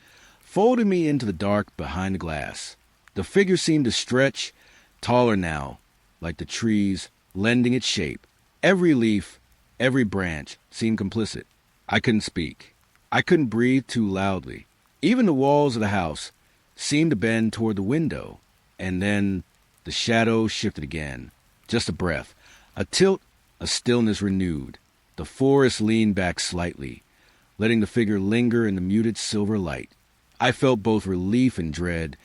folding me into the dark behind the glass. The figure seemed to stretch, taller now, like the trees, lending its shape. Every leaf, every branch seemed complicit. I couldn't speak. I couldn't breathe too loudly. Even the walls of the house seemed to bend toward the window. And then the shadow shifted again. Just a breath, a tilt, a stillness renewed. The forest leaned back slightly, letting the figure linger in the muted silver light. I felt both relief and dread,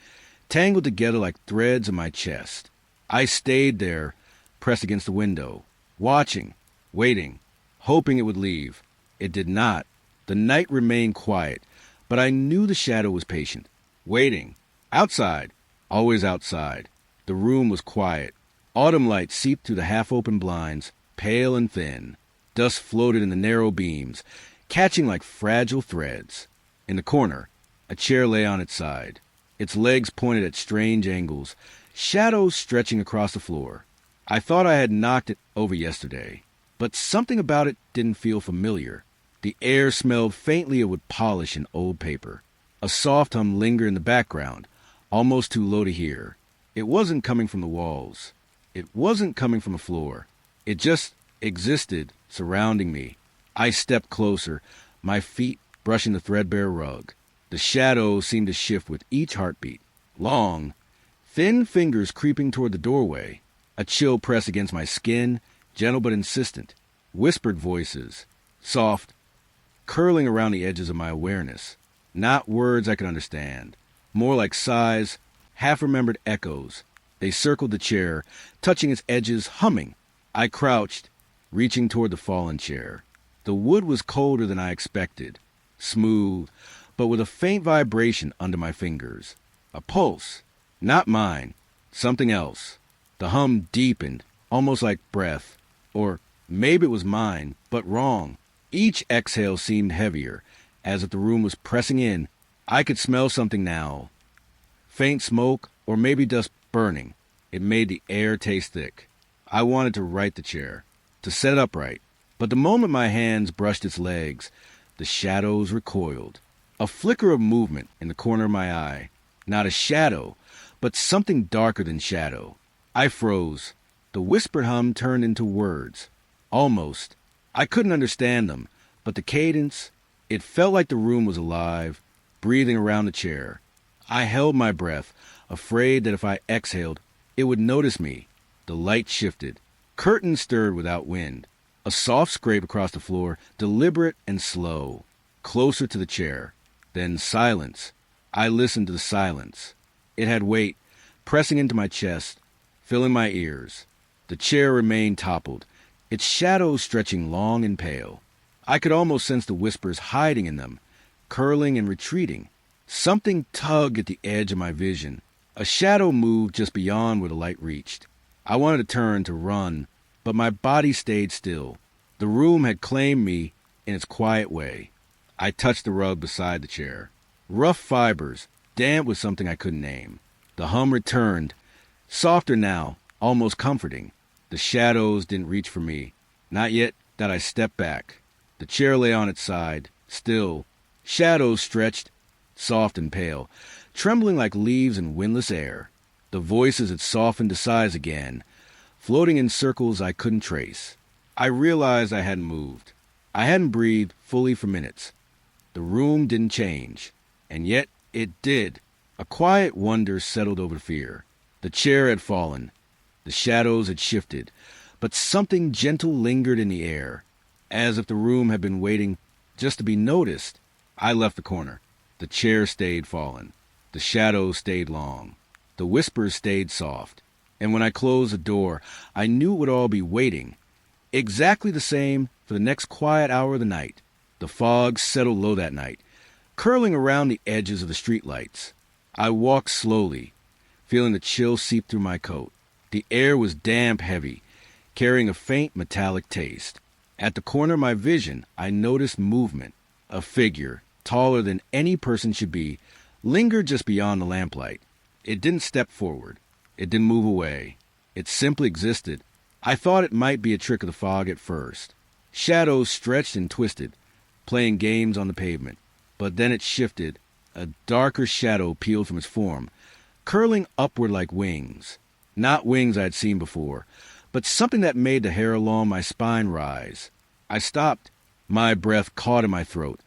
tangled together like threads in my chest. I stayed there, pressed against the window, watching, waiting, hoping it would leave. It did not. The night remained quiet, but I knew the shadow was patient, waiting. Outside, always outside. The room was quiet. Autumn light seeped through the half-open blinds, pale and thin. Dust floated in the narrow beams, catching like fragile threads. In the corner, a chair lay on its side, its legs pointed at strange angles, shadows stretching across the floor. I thought I had knocked it over yesterday, but something about it didn't feel familiar. The air smelled faintly of wood polish and old paper. A soft hum lingered in the background, almost too low to hear. It wasn't coming from the walls. It wasn't coming from the floor. It just existed, surrounding me. I stepped closer, my feet brushing the threadbare rug. The shadows seemed to shift with each heartbeat. Long, thin fingers creeping toward the doorway. A chill press against my skin, gentle but insistent. Whispered voices, soft, curling around the edges of my awareness. Not words I could understand. More like sighs, half-remembered echoes. They circled the chair, touching its edges, humming. I crouched, reaching toward the fallen chair. The wood was colder than I expected, smooth, but with a faint vibration under my fingers. A pulse. Not mine. Something else. The hum deepened, almost like breath. Or maybe it was mine, but wrong. Each exhale seemed heavier, as if the room was pressing in. I could smell something now. Faint smoke, or maybe dust burning. It made the air taste thick. I wanted to right the chair, to set it upright. But the moment my hands brushed its legs, the shadows recoiled. A flicker of movement in the corner of my eye. Not a shadow, but something darker than shadow. I froze. The whispered hum turned into words. Almost. I couldn't understand them, but the cadence, it felt like the room was alive, breathing around the chair. I held my breath, afraid that if I exhaled, it would notice me. The light shifted. Curtains stirred without wind. A soft scrape across the floor, deliberate and slow. Closer to the chair. Then silence. I listened to the silence. It had weight, pressing into my chest, filling my ears. The chair remained toppled, its shadows stretching long and pale. I could almost sense the whispers hiding in them, curling and retreating. Something tugged at the edge of my vision. A shadow moved just beyond where the light reached. I wanted to turn, to run, but my body stayed still. The room had claimed me in its quiet way. I touched the rug beside the chair. Rough fibers, damp with something I couldn't name. The hum returned, softer now, almost comforting. The shadows didn't reach for me. Not yet that I stepped back. The chair lay on its side, still. Shadows stretched, soft and pale, trembling like leaves in windless air. The voices had softened to sighs again, floating in circles I couldn't trace. I realized I hadn't moved. I hadn't breathed fully for minutes. The room didn't change, and yet it did. A quiet wonder settled over fear. The chair had fallen. The shadows had shifted, but something gentle lingered in the air, as if the room had been waiting just to be noticed. I left the corner. The chair stayed fallen. The shadows stayed long. The whispers stayed soft. And when I closed the door, I knew it would all be waiting. Exactly the same for the next quiet hour of the night. The fog settled low that night, curling around the edges of the streetlights. I walked slowly, feeling the chill seep through my coat. The air was damp heavy, carrying a faint metallic taste. At the corner of my vision, I noticed movement. A figure, taller than any person should be, lingered just beyond the lamplight. It didn't step forward. It didn't move away. It simply existed. I thought it might be a trick of the fog at first. Shadows stretched and twisted, playing games on the pavement. But then it shifted. A darker shadow peeled from its form, curling upward like wings. Not wings I had seen before, but something that made the hair along my spine rise. I stopped. My breath caught in my throat,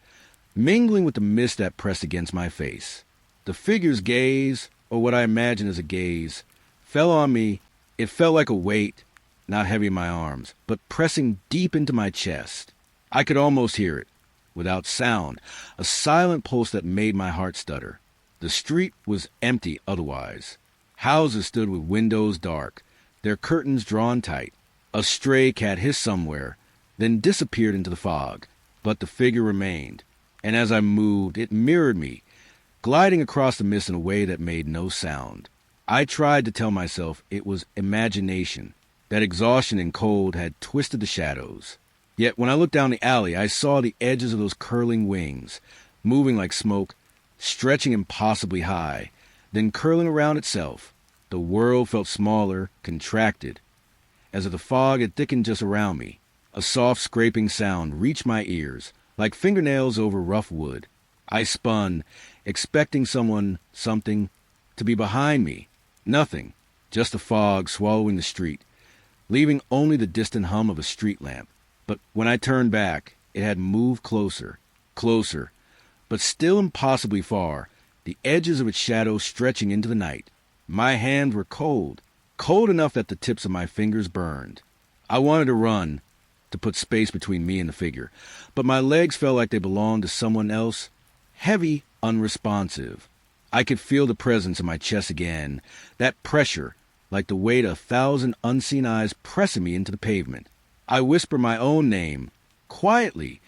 mingling with the mist that pressed against my face. The figure's gaze, or what I imagined as a gaze, fell on me. It felt like a weight, not heavy in my arms, but pressing deep into my chest. I could almost hear it, without sound, a silent pulse that made my heart stutter. The street was empty otherwise. Houses stood with windows dark, their curtains drawn tight. A stray cat hissed somewhere, then disappeared into the fog. But the figure remained, and as I moved, it mirrored me, gliding across the mist in a way that made no sound. I tried to tell myself it was imagination, that exhaustion and cold had twisted the shadows. Yet when I looked down the alley, I saw the edges of those curling wings, moving like smoke, stretching impossibly high, then curling around itself. The world felt smaller, contracted, as if the fog had thickened just around me. A soft scraping sound reached my ears, like fingernails over rough wood. I spun, expecting something, to be behind me. Nothing, just the fog swallowing the street, leaving only the distant hum of a street lamp. But when I turned back, it had moved closer, but still impossibly far, the edges of its shadow stretching into the night. My hands were cold enough that the tips of my fingers burned. I wanted to run, to put space between me and the figure, but my legs felt like they belonged to someone else, heavy, unresponsive. I could feel the presence in my chest again, that pressure, like the weight of 1,000 unseen eyes pressing me into the pavement. I whispered my own name, quietly,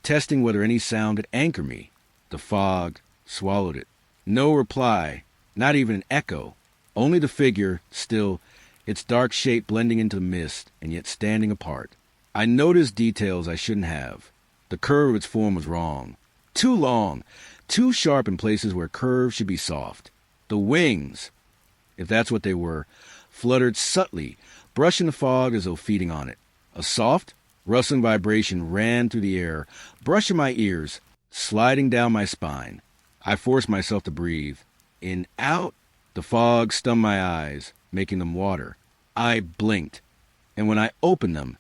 testing whether any sound would anchor me. The fog swallowed it. No reply, not even an echo, only the figure, still, its dark shape blending into the mist and yet standing apart. I noticed details I shouldn't have. The curve of its form was wrong. Too long, too sharp in places where curves should be soft. The wings, if that's what they were, fluttered subtly, brushing the fog as though feeding on it. A soft, rustling vibration ran through the air, brushing my ears, sliding down my spine. I forced myself to breathe. In, out. The fog stunned my eyes, making them water. I blinked, and when I opened them,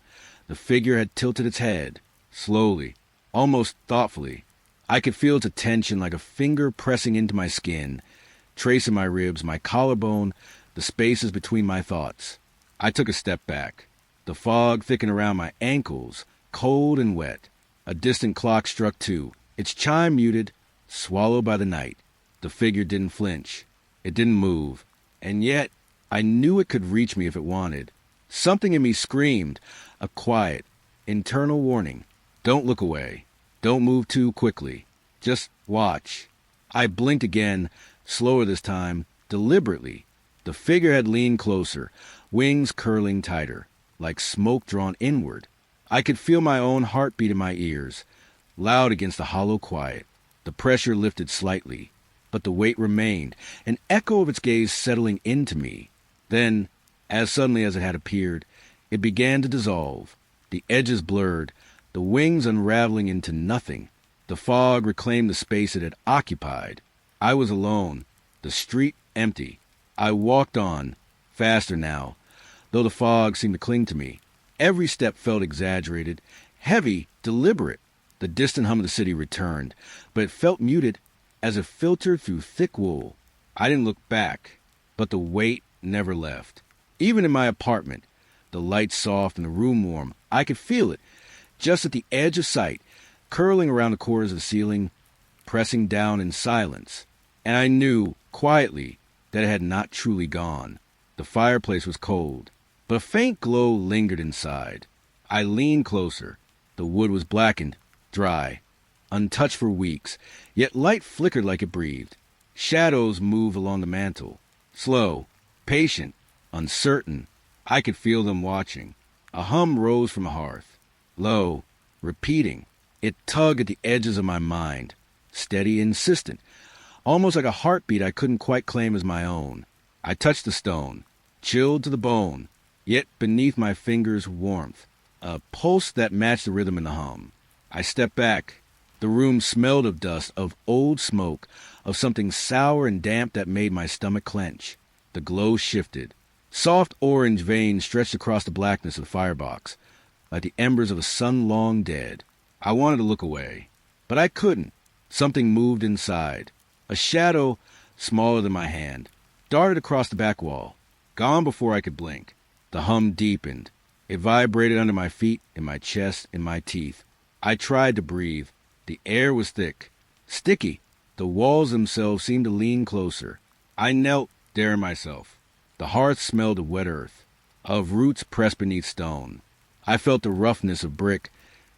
the figure had tilted its head, slowly, almost thoughtfully. I could feel its attention like a finger pressing into my skin, tracing my ribs, my collarbone, the spaces between my thoughts. I took a step back. The fog thickened around my ankles, cold and wet. A distant clock struck 2, its chime muted, swallowed by the night. The figure didn't flinch. It didn't move. And yet, I knew it could reach me if it wanted. Something in me screamed, a quiet, internal warning. Don't look away. Don't move too quickly. Just watch. I blinked again, slower this time, deliberately. The figure had leaned closer, wings curling tighter, like smoke drawn inward. I could feel my own heartbeat in my ears, loud against the hollow quiet. The pressure lifted slightly, but the weight remained, an echo of its gaze settling into me. Then, as suddenly as it had appeared, it began to dissolve. The edges blurred, the wings unraveling into nothing. The fog reclaimed the space it had occupied. I was alone, the street empty. I walked on, faster now, though the fog seemed to cling to me. Every step felt exaggerated, heavy, deliberate. The distant hum of the city returned, but it felt muted, as if filtered through thick wool. I didn't look back, but the weight never left. Even in my apartment, the lights soft and the room warm, I could feel it, just at the edge of sight, curling around the corners of the ceiling, pressing down in silence. And I knew, quietly, that it had not truly gone. The fireplace was cold, but a faint glow lingered inside. I leaned closer. The wood was blackened, dry, untouched for weeks, yet light flickered like it breathed. Shadows moved along the mantel, slow, patient, uncertain. I could feel them watching. A hum rose from the hearth, low, repeating. It tugged at the edges of my mind, steady, insistent, almost like a heartbeat I couldn't quite claim as my own. I touched the stone, chilled to the bone, yet beneath my fingers warmth, a pulse that matched the rhythm in the hum. I stepped back. The room smelled of dust, of old smoke, of something sour and damp that made my stomach clench. The glow shifted. Soft orange veins stretched across the blackness of the firebox, like the embers of a sun long dead. I wanted to look away, but I couldn't. Something moved inside. A shadow, smaller than my hand, darted across the back wall, gone before I could blink. The hum deepened. It vibrated under my feet, in my chest, in my teeth. I tried to breathe. The air was thick, sticky. The walls themselves seemed to lean closer. I knelt, daring myself. The hearth smelled of wet earth. of roots pressed beneath stone. I felt the roughness of brick,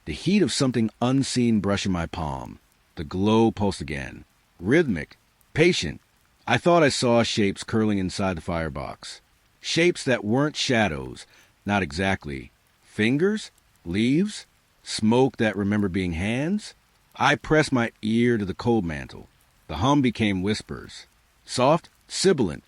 the heat of something unseen brushing my palm. The glow pulsed again. Rhythmic, patient. I thought I saw shapes curling inside the firebox. Shapes that weren't shadows, not exactly. Fingers? Leaves? Smoke that remembered being hands? I pressed my ear to the cold mantle. The hum became whispers. Soft, sibilant,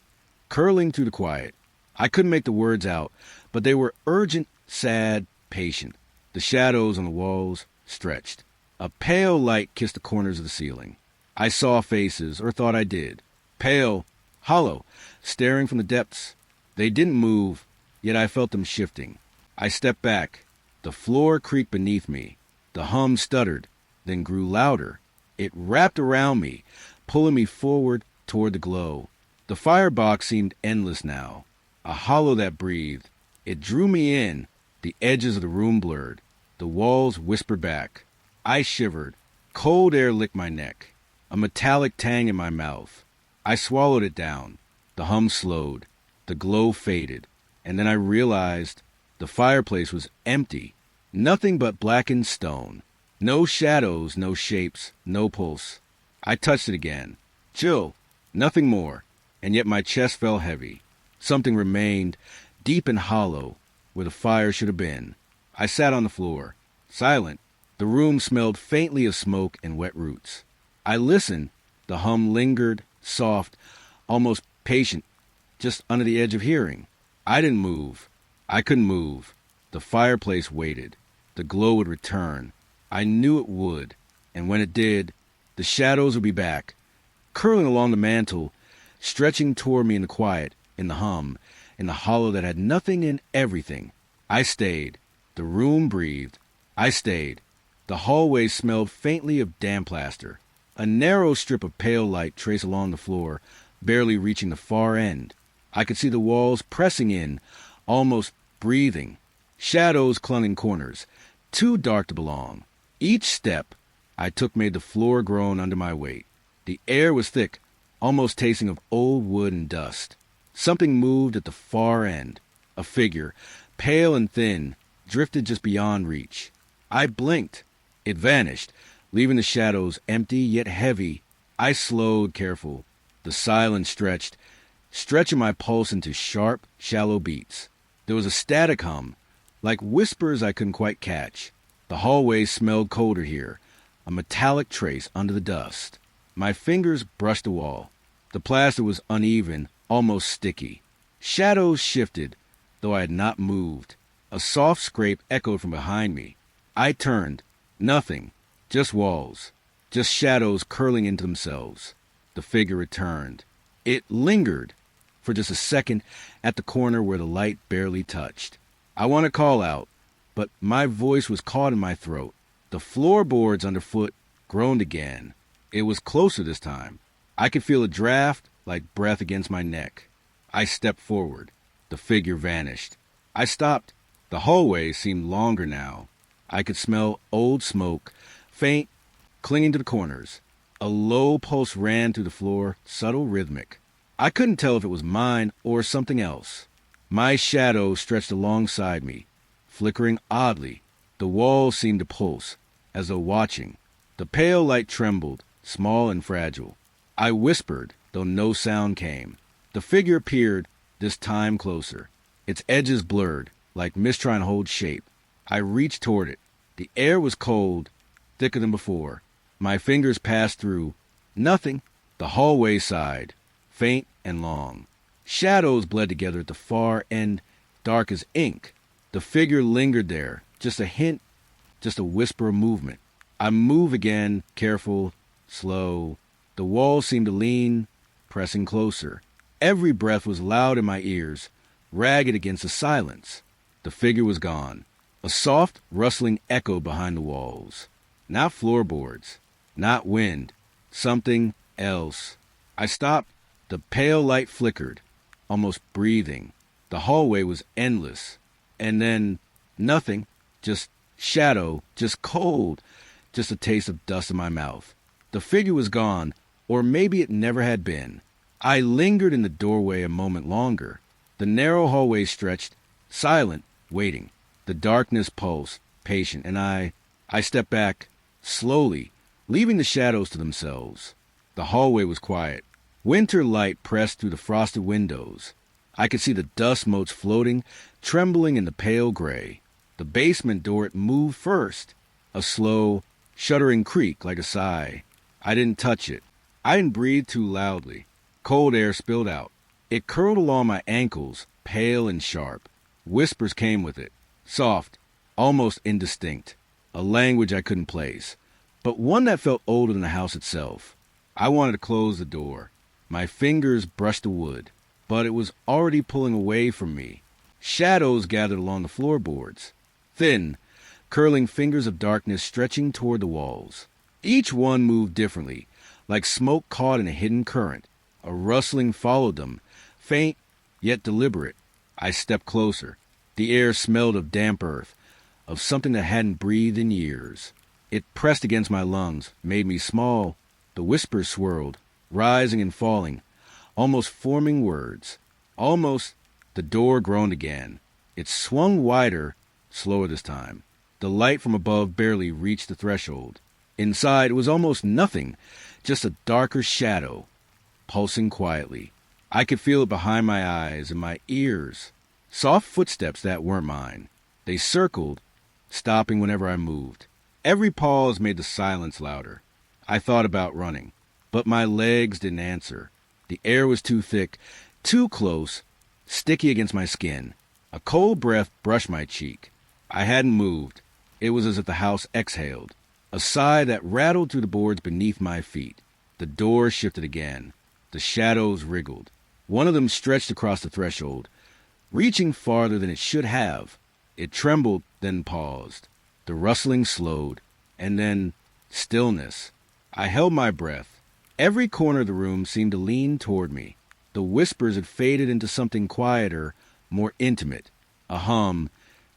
curling through the quiet. I couldn't make the words out, but they were urgent, sad, patient. The shadows on the walls stretched. A pale light kissed the corners of the ceiling. I saw faces, or thought I did. Pale, hollow, staring from the depths. They didn't move, yet I felt them shifting. I stepped back. The floor creaked beneath me. The hum stuttered, then grew louder. It wrapped around me, pulling me forward toward the glow. The firebox seemed endless now, a hollow that breathed. It drew me in. The edges of the room blurred. The walls whispered back. I shivered. Cold air licked my neck. A metallic tang in my mouth. I swallowed it down. The hum slowed. The glow faded. And then I realized the fireplace was empty. Nothing but blackened stone. No shadows, no shapes, no pulse. I touched it again. Chill. Nothing more. And yet my chest felt heavy. Something remained, deep and hollow, where the fire should have been. I sat on the floor, silent. The room smelled faintly of smoke and wet roots. I listened. The hum lingered, soft, almost patient, just under the edge of hearing. I didn't move. I couldn't move. The fireplace waited. The glow would return. I knew it would. And when it did, the shadows would be back, curling along the mantel, stretching toward me in the quiet, in the hum, in the hollow that had nothing and everything. I stayed. The room breathed. I stayed. The hallway smelled faintly of damp plaster. A narrow strip of pale light traced along the floor, barely reaching the far end. I could see the walls pressing in, almost breathing. Shadows clung in corners, too dark to belong. Each step I took made the floor groan under my weight. The air was thick, almost tasting of old wood and dust. Something moved at the far end. A figure, pale and thin, drifted just beyond reach. I blinked. It vanished, leaving the shadows empty yet heavy. I slowed, careful. The silence stretched, stretching my pulse into sharp, shallow beats. There was a static hum, like whispers I couldn't quite catch. The hallway smelled colder here, a metallic trace under the dust. My fingers brushed the wall. The plaster was uneven, almost sticky. Shadows shifted, though I had not moved. A soft scrape echoed from behind me. I turned. Nothing. Just walls. Just shadows curling into themselves. The figure returned. It lingered for just a second at the corner where the light barely touched. I want to call out, but my voice was caught in my throat. The floorboards underfoot groaned again. It was closer this time. I could feel a draft like breath against my neck. I stepped forward. The figure vanished. I stopped. The hallway seemed longer now. I could smell old smoke, faint, clinging to the corners. A low pulse ran through the floor, subtle, rhythmic. I couldn't tell if it was mine or something else. My shadow stretched alongside me, flickering oddly. The walls seemed to pulse, as though watching. The pale light trembled, small and fragile. I whispered, though no sound came. The figure appeared, this time closer. Its edges blurred, like mist trying to hold shape. I reached toward it. The air was cold, thicker than before. My fingers passed through. Nothing. The hallway sighed, faint and long. Shadows bled together at the far end, dark as ink. The figure lingered there, just a hint, just a whisper of movement. I moved again, careful, slow. The walls seemed to lean, pressing closer. Every breath was loud in my ears, ragged against the silence. The figure was gone. A soft, rustling echo behind the walls. Not floorboards, not wind, something else. I stopped. The pale light flickered, almost breathing. The hallway was endless. And then nothing, just shadow, just cold, just a taste of dust in my mouth. The figure was gone, or maybe it never had been. I lingered in the doorway a moment longer. The narrow hallway stretched, silent, waiting. The darkness pulsed, patient, and I stepped back, slowly, leaving the shadows to themselves. The hallway was quiet. Winter light pressed through the frosted windows. I could see the dust motes floating, trembling in the pale gray. The basement door, it moved first. A slow, shuddering creak like a sigh. I didn't touch it. I didn't breathe too loudly. Cold air spilled out. It curled along my ankles, pale and sharp. Whispers came with it, soft, almost indistinct. A language I couldn't place, but one that felt older than the house itself. I wanted to close the door. My fingers brushed the wood, but it was already pulling away from me. Shadows gathered along the floorboards. Thin, curling fingers of darkness stretching toward the walls. Each one moved differently, like smoke caught in a hidden current. A rustling followed them, faint yet deliberate. I stepped closer. The air smelled of damp earth, of something that hadn't breathed in years. It pressed against my lungs, made me small. The whispers swirled, rising and falling, almost forming words. Almost. The door groaned again. It swung wider, slower this time. The light from above barely reached the threshold. Inside, it was almost nothing, just a darker shadow, pulsing quietly. I could feel it behind my eyes and my ears. Soft footsteps that weren't mine. They circled, stopping whenever I moved. Every pause made the silence louder. I thought about running, but my legs didn't answer. The air was too thick, too close, sticky against my skin. A cold breath brushed my cheek. I hadn't moved. It was as if the house exhaled. A sigh that rattled through the boards beneath my feet. The door shifted again. The shadows wriggled. One of them stretched across the threshold, reaching farther than it should have. It trembled, then paused. The rustling slowed, and then stillness. I held my breath. Every corner of the room seemed to lean toward me. The whispers had faded into something quieter, more intimate, a hum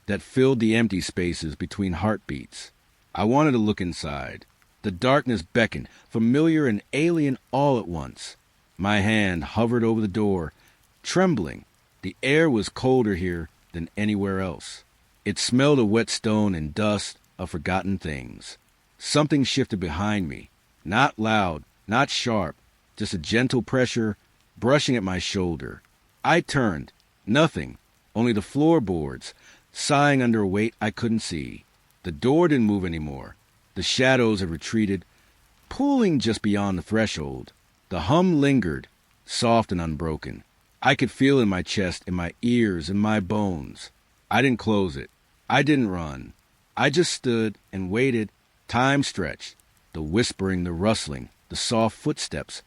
that filled the empty spaces between heartbeats. I wanted to look inside. The darkness beckoned, familiar and alien all at once. My hand hovered over the door, trembling. The air was colder here than anywhere else. It smelled of wet stone and dust, of forgotten things. Something shifted behind me, not loud, not sharp, just a gentle pressure brushing at my shoulder. I turned. Nothing, only the floorboards, sighing under a weight I couldn't see. The door didn't move anymore. The shadows had retreated, pulling just beyond the threshold. The hum lingered, soft and unbroken. I could feel it in my chest, in my ears, in my bones. I didn't close it. I didn't run. I just stood and waited. Time stretched. The whispering, the rustling, the soft footsteps.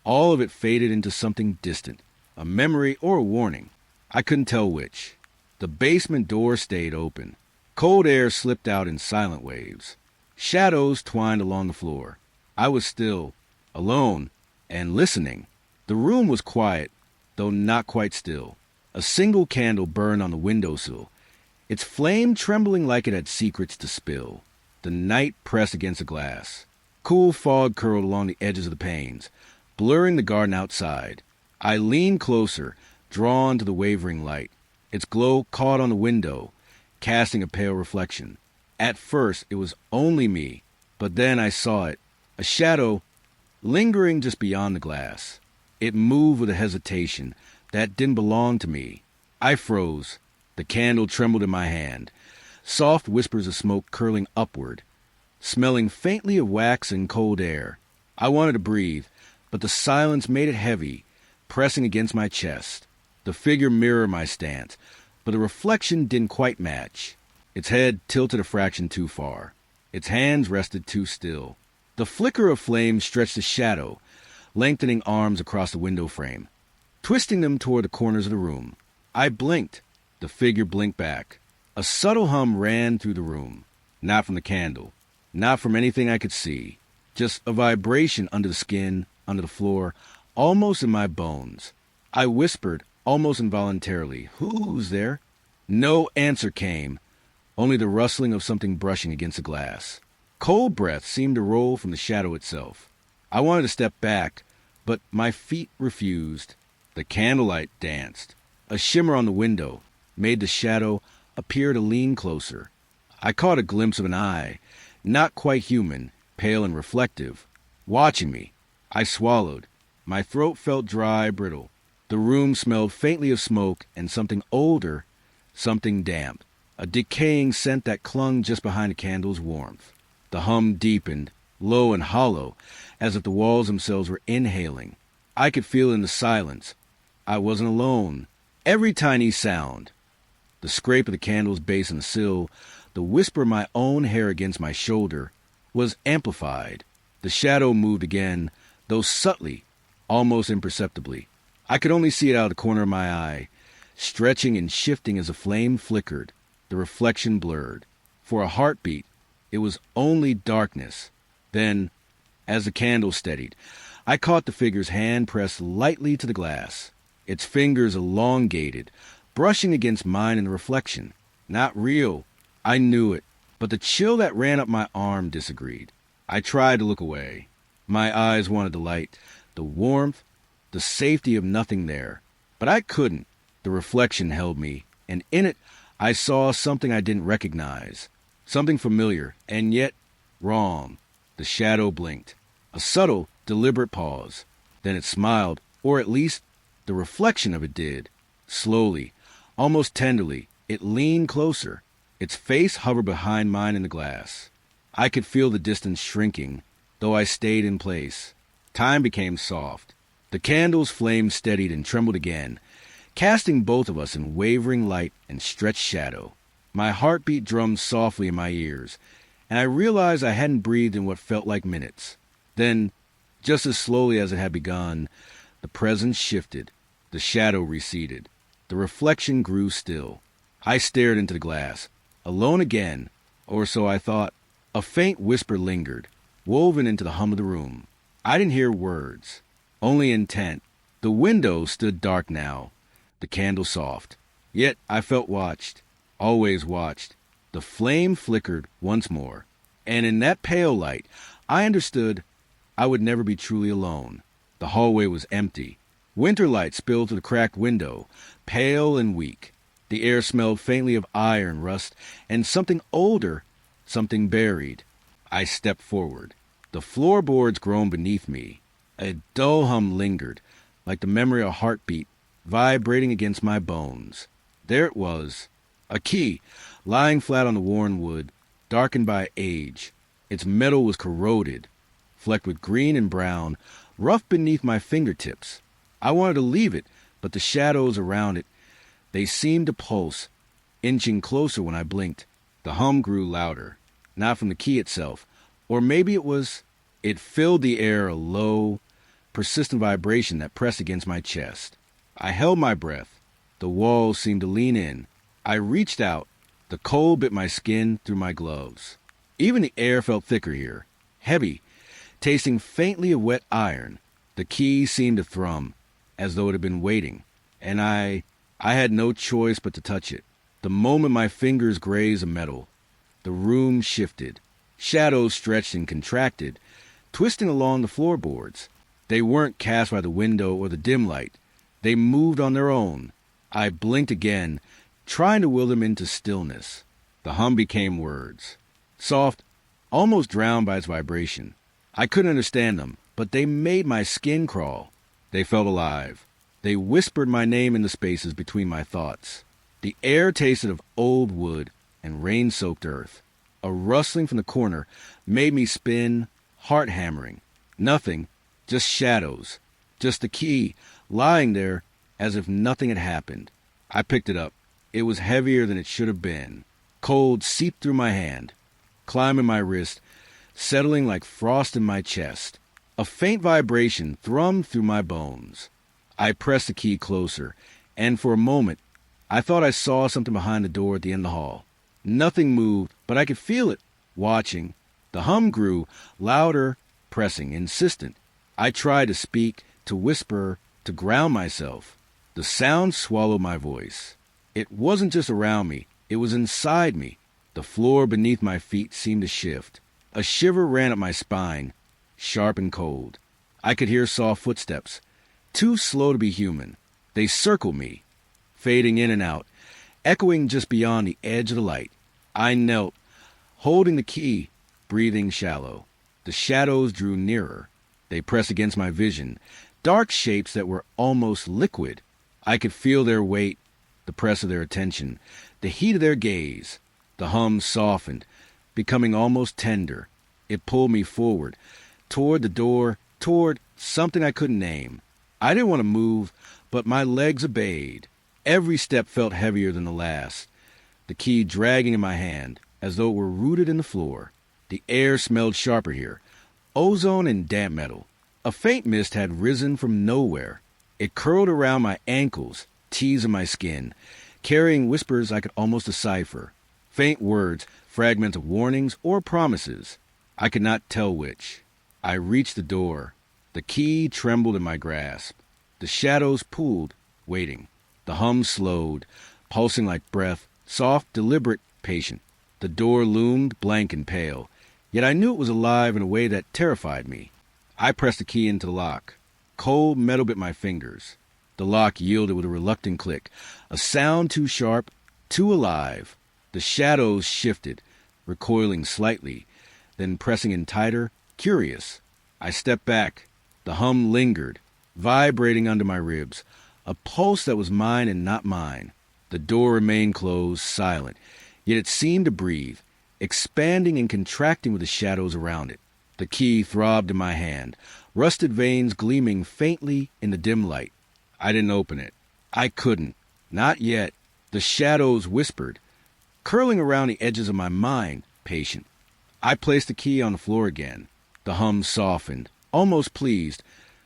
All of it faded into something distant, a memory or a warning. I couldn't tell which. The basement door stayed open. Cold air slipped out in silent waves. Shadows twined along the floor. I was still, alone, and listening. The room was quiet, though not quite still. A single candle burned on the windowsill, its flame trembling like it had secrets to spill. The night pressed against the glass. Cool fog curled along the edges of the panes, blurring the garden outside. I leaned closer, drawn to the wavering light. Its glow caught on the window, casting a pale reflection. At first, it was only me, but then I saw it, a shadow lingering just beyond the glass. It moved with a hesitation that didn't belong to me. I froze. The candle trembled in my hand, soft whispers of smoke curling upward, smelling faintly of wax and cold air. I wanted to breathe, but the silence made it heavy, pressing against my chest. The figure mirrored my stance, but the reflection didn't quite match. Its head tilted a fraction too far. Its hands rested too still. The flicker of flame stretched a shadow, lengthening arms across the window frame, twisting them toward the corners of the room. I blinked. The figure blinked back. A subtle hum ran through the room, not from the candle, not from anything I could see, just a vibration under the skin, under the floor, almost in my bones. I whispered, almost involuntarily, "Who's there?" No answer came, only the rustling of something brushing against the glass. Cold breath seemed to roll from the shadow itself. I wanted to step back, but my feet refused. The candlelight danced, a shimmer on the window, made the shadow appear to lean closer. I caught a glimpse of an eye, not quite human, pale and reflective, watching me. I swallowed. My throat felt dry, brittle. The room smelled faintly of smoke and something older, something damp, a decaying scent that clung just behind the candle's warmth. The hum deepened, low and hollow, as if the walls themselves were inhaling. I could feel in the silence. I wasn't alone. Every tiny sound, the scrape of the candle's base on the sill, the whisper of my own hair against my shoulder, was amplified. The shadow moved again, though subtly, almost imperceptibly. I could only see it out of the corner of my eye, stretching and shifting as the flame flickered, the reflection blurred. For a heartbeat, it was only darkness. Then, as the candle steadied, I caught the figure's hand pressed lightly to the glass, its fingers elongated, brushing against mine in the reflection. Not real. I knew it, but the chill that ran up my arm disagreed. I tried to look away. My eyes wanted the light, the warmth, the safety of nothing there. But I couldn't. The reflection held me, and in it I saw something I didn't recognize. Something familiar, and yet wrong. The shadow blinked. A subtle, deliberate pause. Then it smiled, or at least the reflection of it did. Slowly, almost tenderly, it leaned closer. Its face hovered behind mine in the glass. I could feel the distance shrinking, though I stayed in place. Time became soft. The candle's flame steadied and trembled again, casting both of us in wavering light and stretched shadow. My heartbeat drummed softly in my ears, and I realized I hadn't breathed in what felt like minutes. Then, just as slowly as it had begun, the presence shifted. The shadow receded. The reflection grew still. I stared into the glass. Alone again, or so I thought. A faint whisper lingered, woven into the hum of the room. I didn't hear words, only intent. The window stood dark now, the candle soft. Yet I felt watched, always watched. The flame flickered once more, and in that pale light, I understood I would never be truly alone. The hallway was empty. Winter light spilled through the cracked window, pale and weak. The air smelled faintly of iron, rust, and something older, something buried. I stepped forward. The floorboards groaned beneath me. A dull hum lingered, like the memory of a heartbeat, vibrating against my bones. There it was, a key, lying flat on the worn wood, darkened by age. Its metal was corroded, flecked with green and brown, rough beneath my fingertips. I wanted to leave it, but the shadows around it, they seemed to pulse, inching closer when I blinked. The hum grew louder, not from the key itself, or maybe it filled the air, a low, persistent vibration that pressed against my chest. I held my breath. The walls seemed to lean in. I reached out. The cold bit my skin through my gloves. Even the air felt thicker here, heavy, tasting faintly of wet iron. The key seemed to thrum, as though it had been waiting, and I had no choice but to touch it. The moment my fingers grazed the metal, the room shifted. Shadows stretched and contracted, twisting along the floorboards. They weren't cast by the window or the dim light. They moved on their own. I blinked again, trying to will them into stillness. The hum became words, soft, almost drowned by its vibration. I couldn't understand them, but they made my skin crawl. They felt alive. They whispered my name in the spaces between my thoughts. The air tasted of old wood and rain-soaked earth. A rustling from the corner made me spin, heart hammering. Nothing, just shadows. Just the key, lying there as if nothing had happened. I picked it up. It was heavier than it should have been. Cold seeped through my hand, climbing my wrist, settling like frost in my chest. A faint vibration thrummed through my bones. I pressed the key closer, and for a moment, I thought I saw something behind the door at the end of the hall. Nothing moved, but I could feel it, watching. The hum grew, louder, pressing, insistent. I tried to speak, to whisper, to ground myself. The sound swallowed my voice. It wasn't just around me, it was inside me. The floor beneath my feet seemed to shift. A shiver ran up my spine, sharp and cold. I could hear soft footsteps, too slow to be human. They circled me, fading in and out, echoing just beyond the edge of the light. I knelt, holding the key, breathing shallow. The shadows drew nearer. They pressed against my vision, dark shapes that were almost liquid. I could feel their weight, the press of their attention, the heat of their gaze. The hum softened, becoming almost tender. It pulled me forward, toward the door, toward something I couldn't name. I didn't want to move, but my legs obeyed. Every step felt heavier than the last, the key dragging in my hand, as though it were rooted in the floor. The air smelled sharper here, ozone and damp metal. A faint mist had risen from nowhere. It curled around my ankles, teasing my skin, carrying whispers I could almost decipher. Faint words, fragments of warnings or promises. I could not tell which. I reached the door. The key trembled in my grasp. The shadows pooled, waiting. The hum slowed, pulsing like breath, soft, deliberate, patient. The door loomed blank and pale, yet I knew it was alive in a way that terrified me. I pressed the key into the lock. Cold metal bit my fingers. The lock yielded with a reluctant click, a sound too sharp, too alive. The shadows shifted, recoiling slightly, then pressing in tighter, curious. I stepped back. The hum lingered, vibrating under my ribs, a pulse that was mine and not mine. The door remained closed, silent, yet it seemed to breathe, expanding and contracting with the shadows around it. The key throbbed in my hand, rusted veins gleaming faintly in the dim light. I didn't open it. I couldn't. Not yet. The shadows whispered, curling around the edges of my mind, patient. I placed the key on the floor again. The hum softened, almost pleased,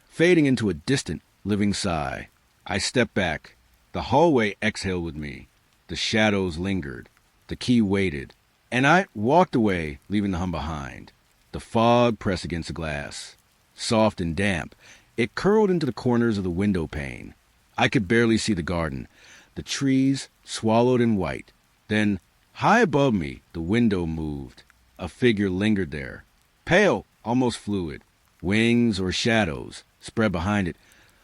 fading into a distant, living sigh. I stepped back. The hallway exhaled with me. The shadows lingered. The key waited. And I walked away, leaving the hum behind. The fog pressed against the glass. Soft and damp, it curled into the corners of the window pane. I could barely see the garden, the trees swallowed in white. Then, high above me, the window moved. A figure lingered there, pale, almost fluid. Wings or shadows spread behind it,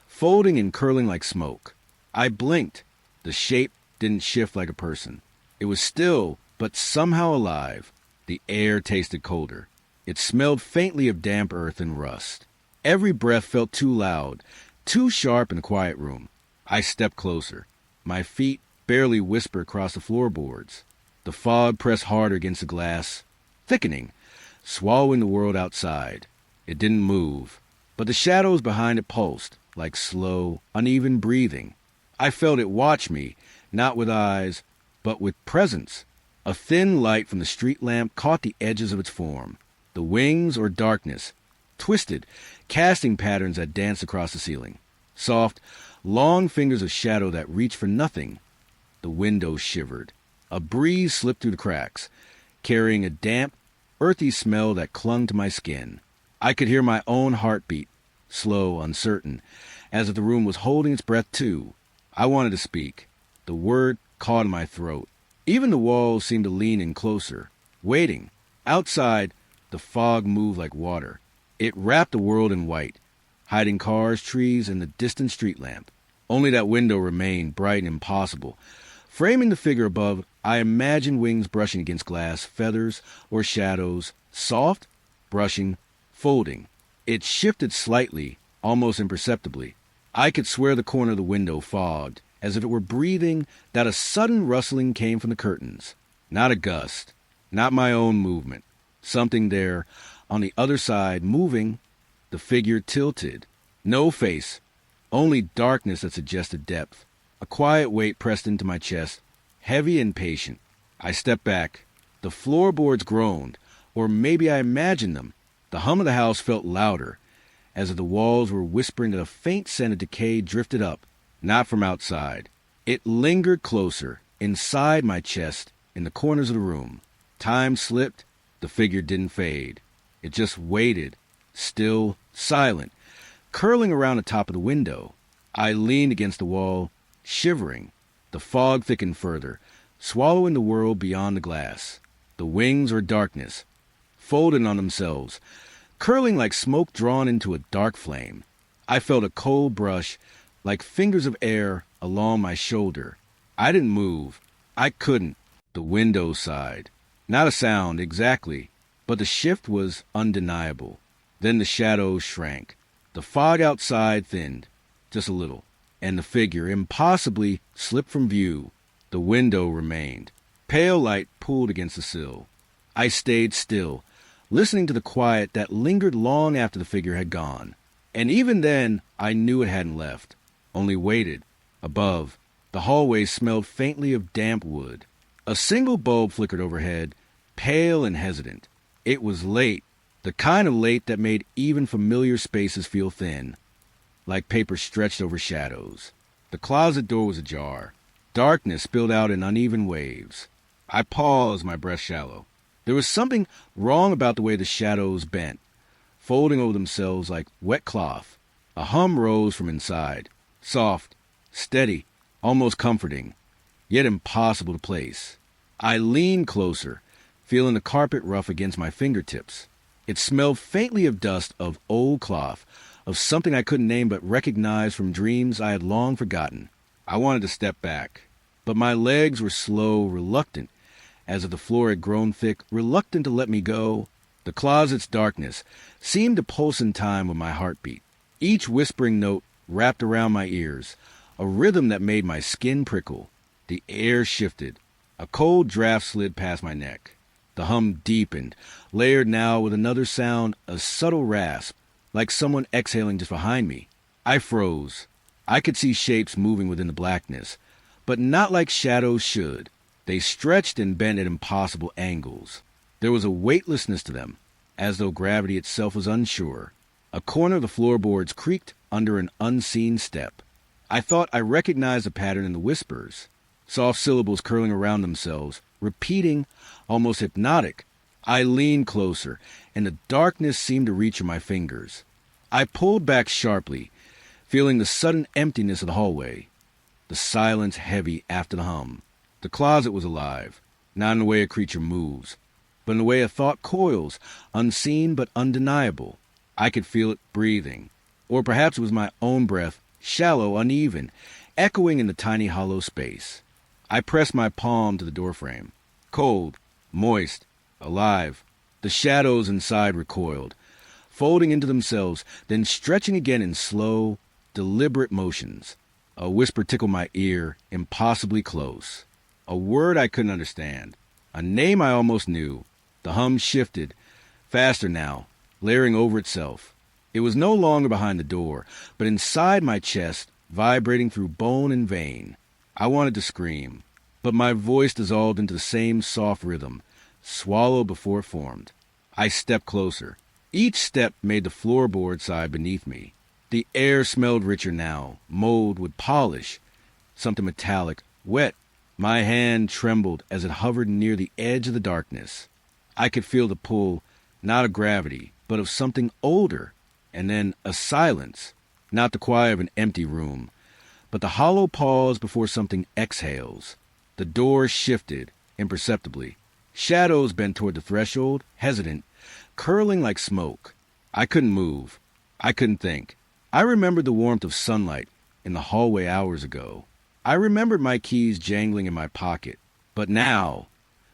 folding and curling like smoke. I blinked. The shape didn't shift like a person. It was still, but somehow alive. The air tasted colder. It smelled faintly of damp earth and rust. Every breath felt too loud, too sharp in the quiet room. I stepped closer. My feet barely whispered across the floorboards. The fog pressed harder against the glass, thickening, swallowing the world outside. It didn't move, but the shadows behind it pulsed, like slow, uneven breathing. I felt it watch me, not with eyes, but with presence. A thin light from the street lamp caught the edges of its form. The wings or darkness, twisted, casting patterns that danced across the ceiling. Soft, long fingers of shadow that reached for nothing. The window shivered. A breeze slipped through the cracks, carrying a damp, earthy smell that clung to my skin. I could hear my own heartbeat, slow, uncertain, as if the room was holding its breath too. I wanted to speak. The word caught in my throat. Even the walls seemed to lean in closer, waiting. Outside, the fog moved like water. It wrapped the world in white, hiding cars, trees, and the distant street lamp. Only that window remained bright and impossible. Framing the figure above, I imagined wings brushing against glass, feathers or shadows, soft, brushing, folding. It shifted slightly, almost imperceptibly. I could swear the corner of the window fogged, as if it were breathing, that a sudden rustling came from the curtains. Not a gust, not my own movement. Something there, on the other side, moving. The figure tilted. No face, only darkness that suggested depth. A quiet weight pressed into my chest, heavy and patient. I stepped back. The floorboards groaned, or maybe I imagined them. The hum of the house felt louder, as if the walls were whispering that a faint scent of decay drifted up, not from outside. It lingered closer, inside my chest, in the corners of the room. Time slipped. The figure didn't fade. It just waited, still, silent, curling around the top of the window. I leaned against the wall, shivering. The fog thickened further, swallowing the world beyond the glass. The wings or darkness, folded on themselves, curling like smoke drawn into a dark flame. I felt a cold brush, like fingers of air, along my shoulder. I didn't move. I couldn't. The window side. Not a sound, exactly, but the shift was undeniable. Then the shadows shrank. The fog outside thinned, just a little, and the figure, impossibly, slipped from view. The window remained. Pale light pulled against the sill. I stayed still, listening to the quiet that lingered long after the figure had gone. And even then, I knew it hadn't left, only waited. Above, the hallway smelled faintly of damp wood. A single bulb flickered overhead, pale and hesitant. It was late, the kind of late that made even familiar spaces feel thin, like paper stretched over shadows. The closet door was ajar. Darkness spilled out in uneven waves. I paused, my breath shallow. There was something wrong about the way the shadows bent, folding over themselves like wet cloth. A hum rose from inside, soft, steady, almost comforting, yet impossible to place. I leaned closer, feeling the carpet rough against my fingertips. It smelled faintly of dust, of old cloth, of something I couldn't name but recognized from dreams I had long forgotten. I wanted to step back, but my legs were slow, reluctant, as if the floor had grown thick, reluctant to let me go. The closet's darkness seemed to pulse in time with my heartbeat. Each whispering note wrapped around my ears, a rhythm that made my skin prickle. The air shifted. A cold draft slid past my neck. The hum deepened, layered now with another sound, a subtle rasp, like someone exhaling just behind me. I froze. I could see shapes moving within the blackness, but not like shadows should. They stretched and bent at impossible angles. There was a weightlessness to them, as though gravity itself was unsure. A corner of the floorboards creaked under an unseen step. I thought I recognized a pattern in the whispers, soft syllables curling around themselves, repeating, almost hypnotic. I leaned closer, and the darkness seemed to reach for my fingers. I pulled back sharply, feeling the sudden emptiness of the hallway, the silence heavy after the hum. The closet was alive, not in the way a creature moves, but in the way a thought coils, unseen but undeniable. I could feel it breathing, or perhaps it was my own breath, shallow, uneven, echoing in the tiny hollow space. I pressed my palm to the doorframe. Cold, moist, alive. The shadows inside recoiled, folding into themselves, then stretching again in slow, deliberate motions. A whisper tickled my ear, impossibly close. A word I couldn't understand. A name I almost knew. The hum shifted, faster now, layering over itself. It was no longer behind the door, but inside my chest, vibrating through bone and vein. I wanted to scream, but my voice dissolved into the same soft rhythm, swallowed before it formed. I stepped closer. Each step made the floorboard side beneath me. The air smelled richer now, mold with polish, something metallic, wet. My hand trembled as it hovered near the edge of the darkness. I could feel the pull, not of gravity, but of something older, and then a silence, not the quiet of an empty room, but the hollow pause before something exhales. The door shifted imperceptibly. Shadows bent toward the threshold, hesitant, curling like smoke. I couldn't move. I couldn't think. I remembered the warmth of sunlight in the hallway hours ago. I remembered my keys jangling in my pocket. But now,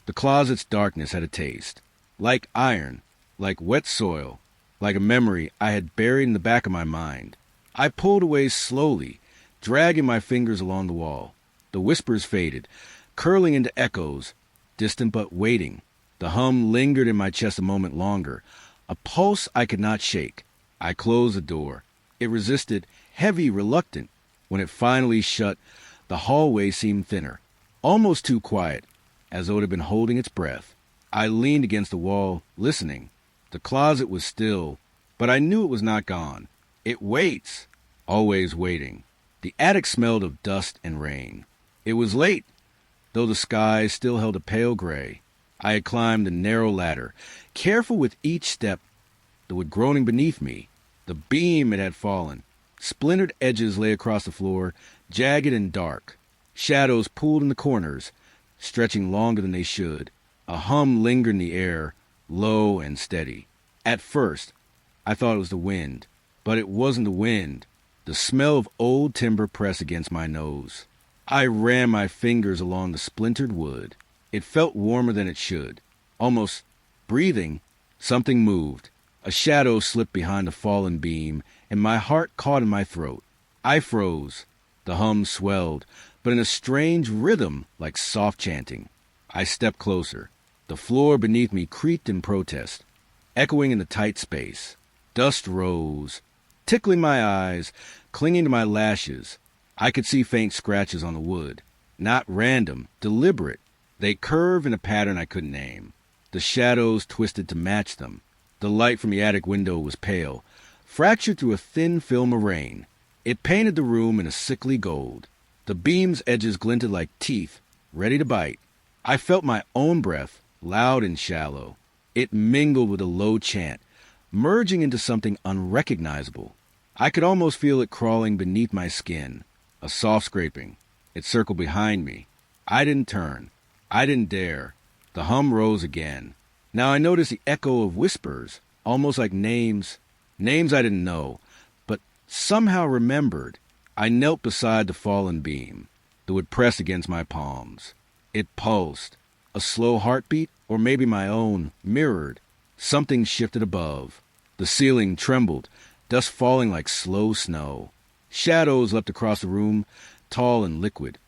the closet's darkness had a taste. Like iron, like wet soil, like a memory I had buried in the back of my mind. I pulled away slowly, dragging my fingers along the wall. The whispers faded, curling into echoes, distant but waiting. The hum lingered in my chest a moment longer, a pulse I could not shake. I closed the door. It resisted, heavy, reluctant. When it finally shut, the hallway seemed thinner, almost too quiet, as though it had been holding its breath. I leaned against the wall, listening. The closet was still, but I knew it was not gone. It waits, always waiting. The attic smelled of dust and rain. It was late, though the sky still held a pale gray. I had climbed the narrow ladder, careful with each step, the wood groaning beneath me. The beam it had fallen. Splintered edges lay across the floor, jagged and dark. Shadows pooled in the corners, stretching longer than they should. A hum lingered in the air, low and steady. At first, I thought it was the wind, but it wasn't the wind. The smell of old timber pressed against my nose. I ran my fingers along the splintered wood. It felt warmer than it should. Almost breathing, something moved. A shadow slipped behind the fallen beam, and my heart caught in my throat. I froze. The hum swelled, but in a strange rhythm like soft chanting. I stepped closer. The floor beneath me creaked in protest, echoing in the tight space. Dust rose, tickling my eyes, clinging to my lashes. I could see faint scratches on the wood. Not random, deliberate. They curved in a pattern I couldn't name. The shadows twisted to match them. The light from the attic window was pale, fractured through a thin film of rain. It painted the room in a sickly gold. The beam's edges glinted like teeth, ready to bite. I felt my own breath, loud and shallow. It mingled with a low chant, merging into something unrecognizable. I could almost feel it crawling beneath my skin, a soft scraping. It circled behind me. I didn't turn. I didn't dare. The hum rose again. Now I noticed the echo of whispers, almost like names I didn't know, but somehow remembered. I knelt beside the fallen beam. The wood pressed against my palms. It pulsed. A slow heartbeat, or maybe my own, mirrored. Something shifted above. The ceiling trembled, dust falling like slow snow. Shadows leapt across the room, tall and liquid,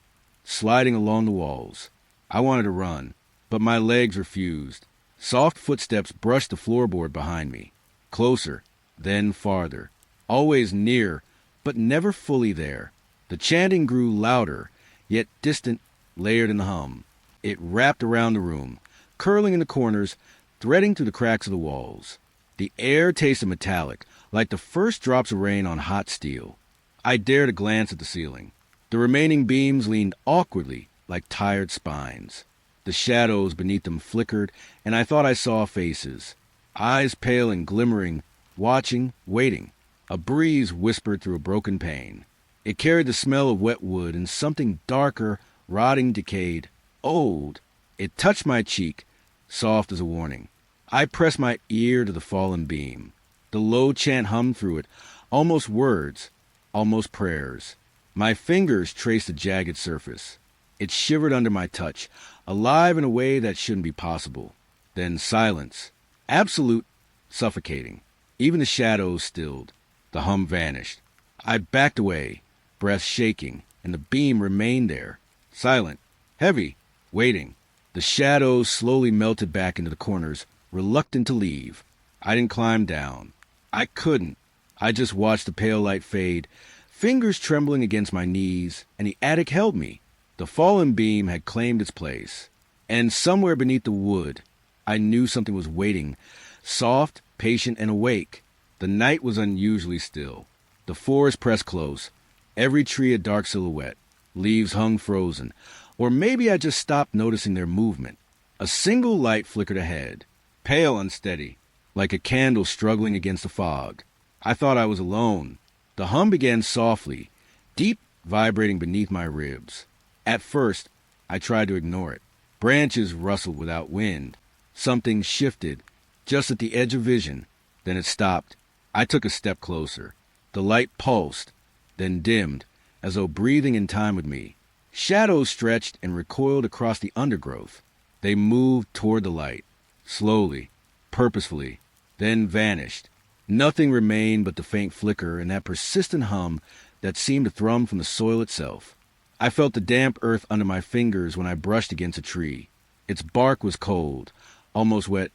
sliding along the walls. I wanted to run, but my legs refused. Soft footsteps brushed the floorboard behind me. Closer, then farther. Always near, but never fully there. The chanting grew louder, yet distant, layered in the hum. It wrapped around the room, curling in the corners, threading through the cracks of the walls. The air tasted metallic, like the first drops of rain on hot steel. I dared to glance at the ceiling. The remaining beams leaned awkwardly, like tired spines. The shadows beneath them flickered, and I thought I saw faces. Eyes pale and glimmering, watching, waiting. A breeze whispered through a broken pane. It carried the smell of wet wood and something darker, rotting, decayed, old. It touched my cheek, soft as a warning. I pressed my ear to the fallen beam. The low chant hummed through it, almost words, almost prayers. My fingers traced the jagged surface. It shivered under my touch, alive in a way that shouldn't be possible. Then silence, absolute, suffocating. Even the shadows stilled. The hum vanished. I backed away, breath shaking, and the beam remained there, silent, heavy, waiting. The shadows slowly melted back into the corners, reluctant to leave. I didn't climb down. I couldn't. I just watched the pale light fade, fingers trembling against my knees, and the attic held me. The fallen beam had claimed its place. And somewhere beneath the wood, I knew something was waiting, soft, patient, and awake. The night was unusually still. The forest pressed close, every tree a dark silhouette. Leaves hung frozen. Or maybe I just stopped noticing their movement. A single light flickered ahead, pale, unsteady, like a candle struggling against the fog. I thought I was alone. The hum began softly, deep, vibrating beneath my ribs. At first, I tried to ignore it. Branches rustled without wind. Something shifted, just at the edge of vision. Then it stopped. I took a step closer. The light pulsed, then dimmed, as though breathing in time with me. Shadows stretched and recoiled across the undergrowth. They moved toward the light, slowly, purposefully, then vanished. Nothing remained but the faint flicker and that persistent hum that seemed to thrum from the soil itself. I felt the damp earth under my fingers when I brushed against a tree. Its bark was cold, almost wet,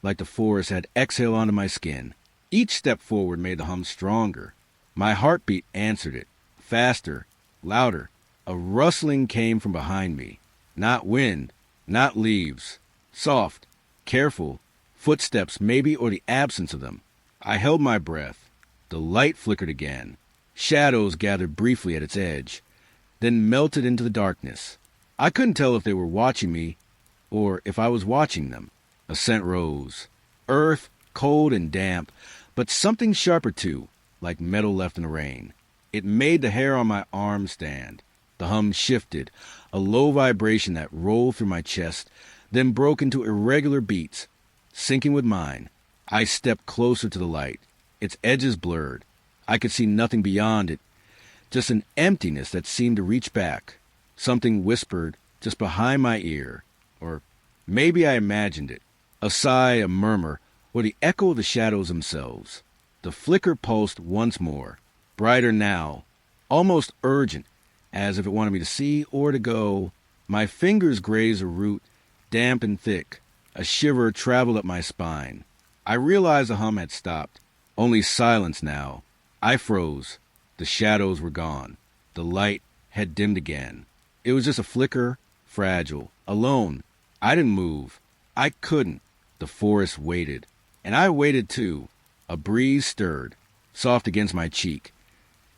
like the forest had exhaled onto my skin. Each step forward made the hum stronger. My heartbeat answered it, faster, louder. A rustling came from behind me. Not wind, not leaves. Soft, careful, footsteps maybe, or the absence of them. I held my breath. The light flickered again. Shadows gathered briefly at its edge, then melted into the darkness. I couldn't tell if they were watching me or if I was watching them. A scent rose. Earth, cold and damp, but something sharper too, like metal left in the rain. It made the hair on my arm stand. The hum shifted, a low vibration that rolled through my chest, then broke into irregular beats, syncing with mine. I stepped closer to the light. Its edges blurred. I could see nothing beyond it, just an emptiness that seemed to reach back. Something whispered just behind my ear, or maybe I imagined it. A sigh, a murmur, or the echo of the shadows themselves. The flicker pulsed once more, brighter now, almost urgent, as if it wanted me to see or to go. My fingers grazed a root, damp and thick. A shiver traveled up my spine. I realized the hum had stopped. Only silence now. I froze. The shadows were gone. The light had dimmed again. It was just a flicker, fragile, alone. I didn't move. I couldn't. The forest waited. And I waited too. A breeze stirred, soft against my cheek,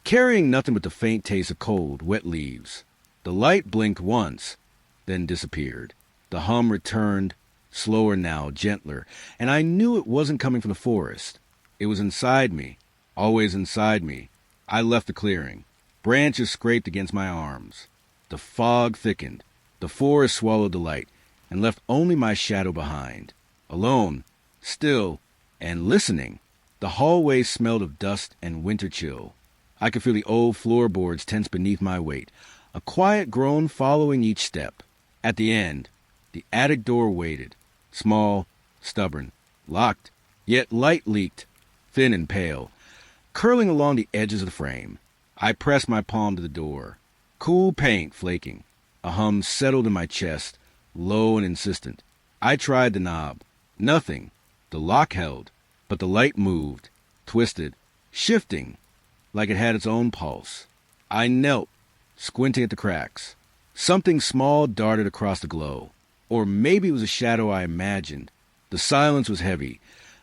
carrying nothing but the faint taste of cold, wet leaves. The light blinked once, then disappeared. The hum returned, slower now, gentler, and I knew it wasn't coming from the forest. It was inside me, always inside me. I left the clearing. Branches scraped against my arms. The fog thickened. The forest swallowed the light and left only my shadow behind. Alone, still, and listening. The hallway smelled of dust and winter chill. I could feel the old floorboards tense beneath my weight, a quiet groan following each step. At the end, the attic door waited, small, stubborn, locked, yet light leaked, thin and pale, curling along the edges of the frame. I pressed my palm to the door. Cool paint flaking. A hum settled in my chest, low and insistent. I tried the knob. Nothing. The lock held, but the light moved, twisted, shifting, like it had its own pulse. I knelt, squinting at the cracks. Something small darted across the glow. Or maybe it was a shadow I imagined. The silence was heavy,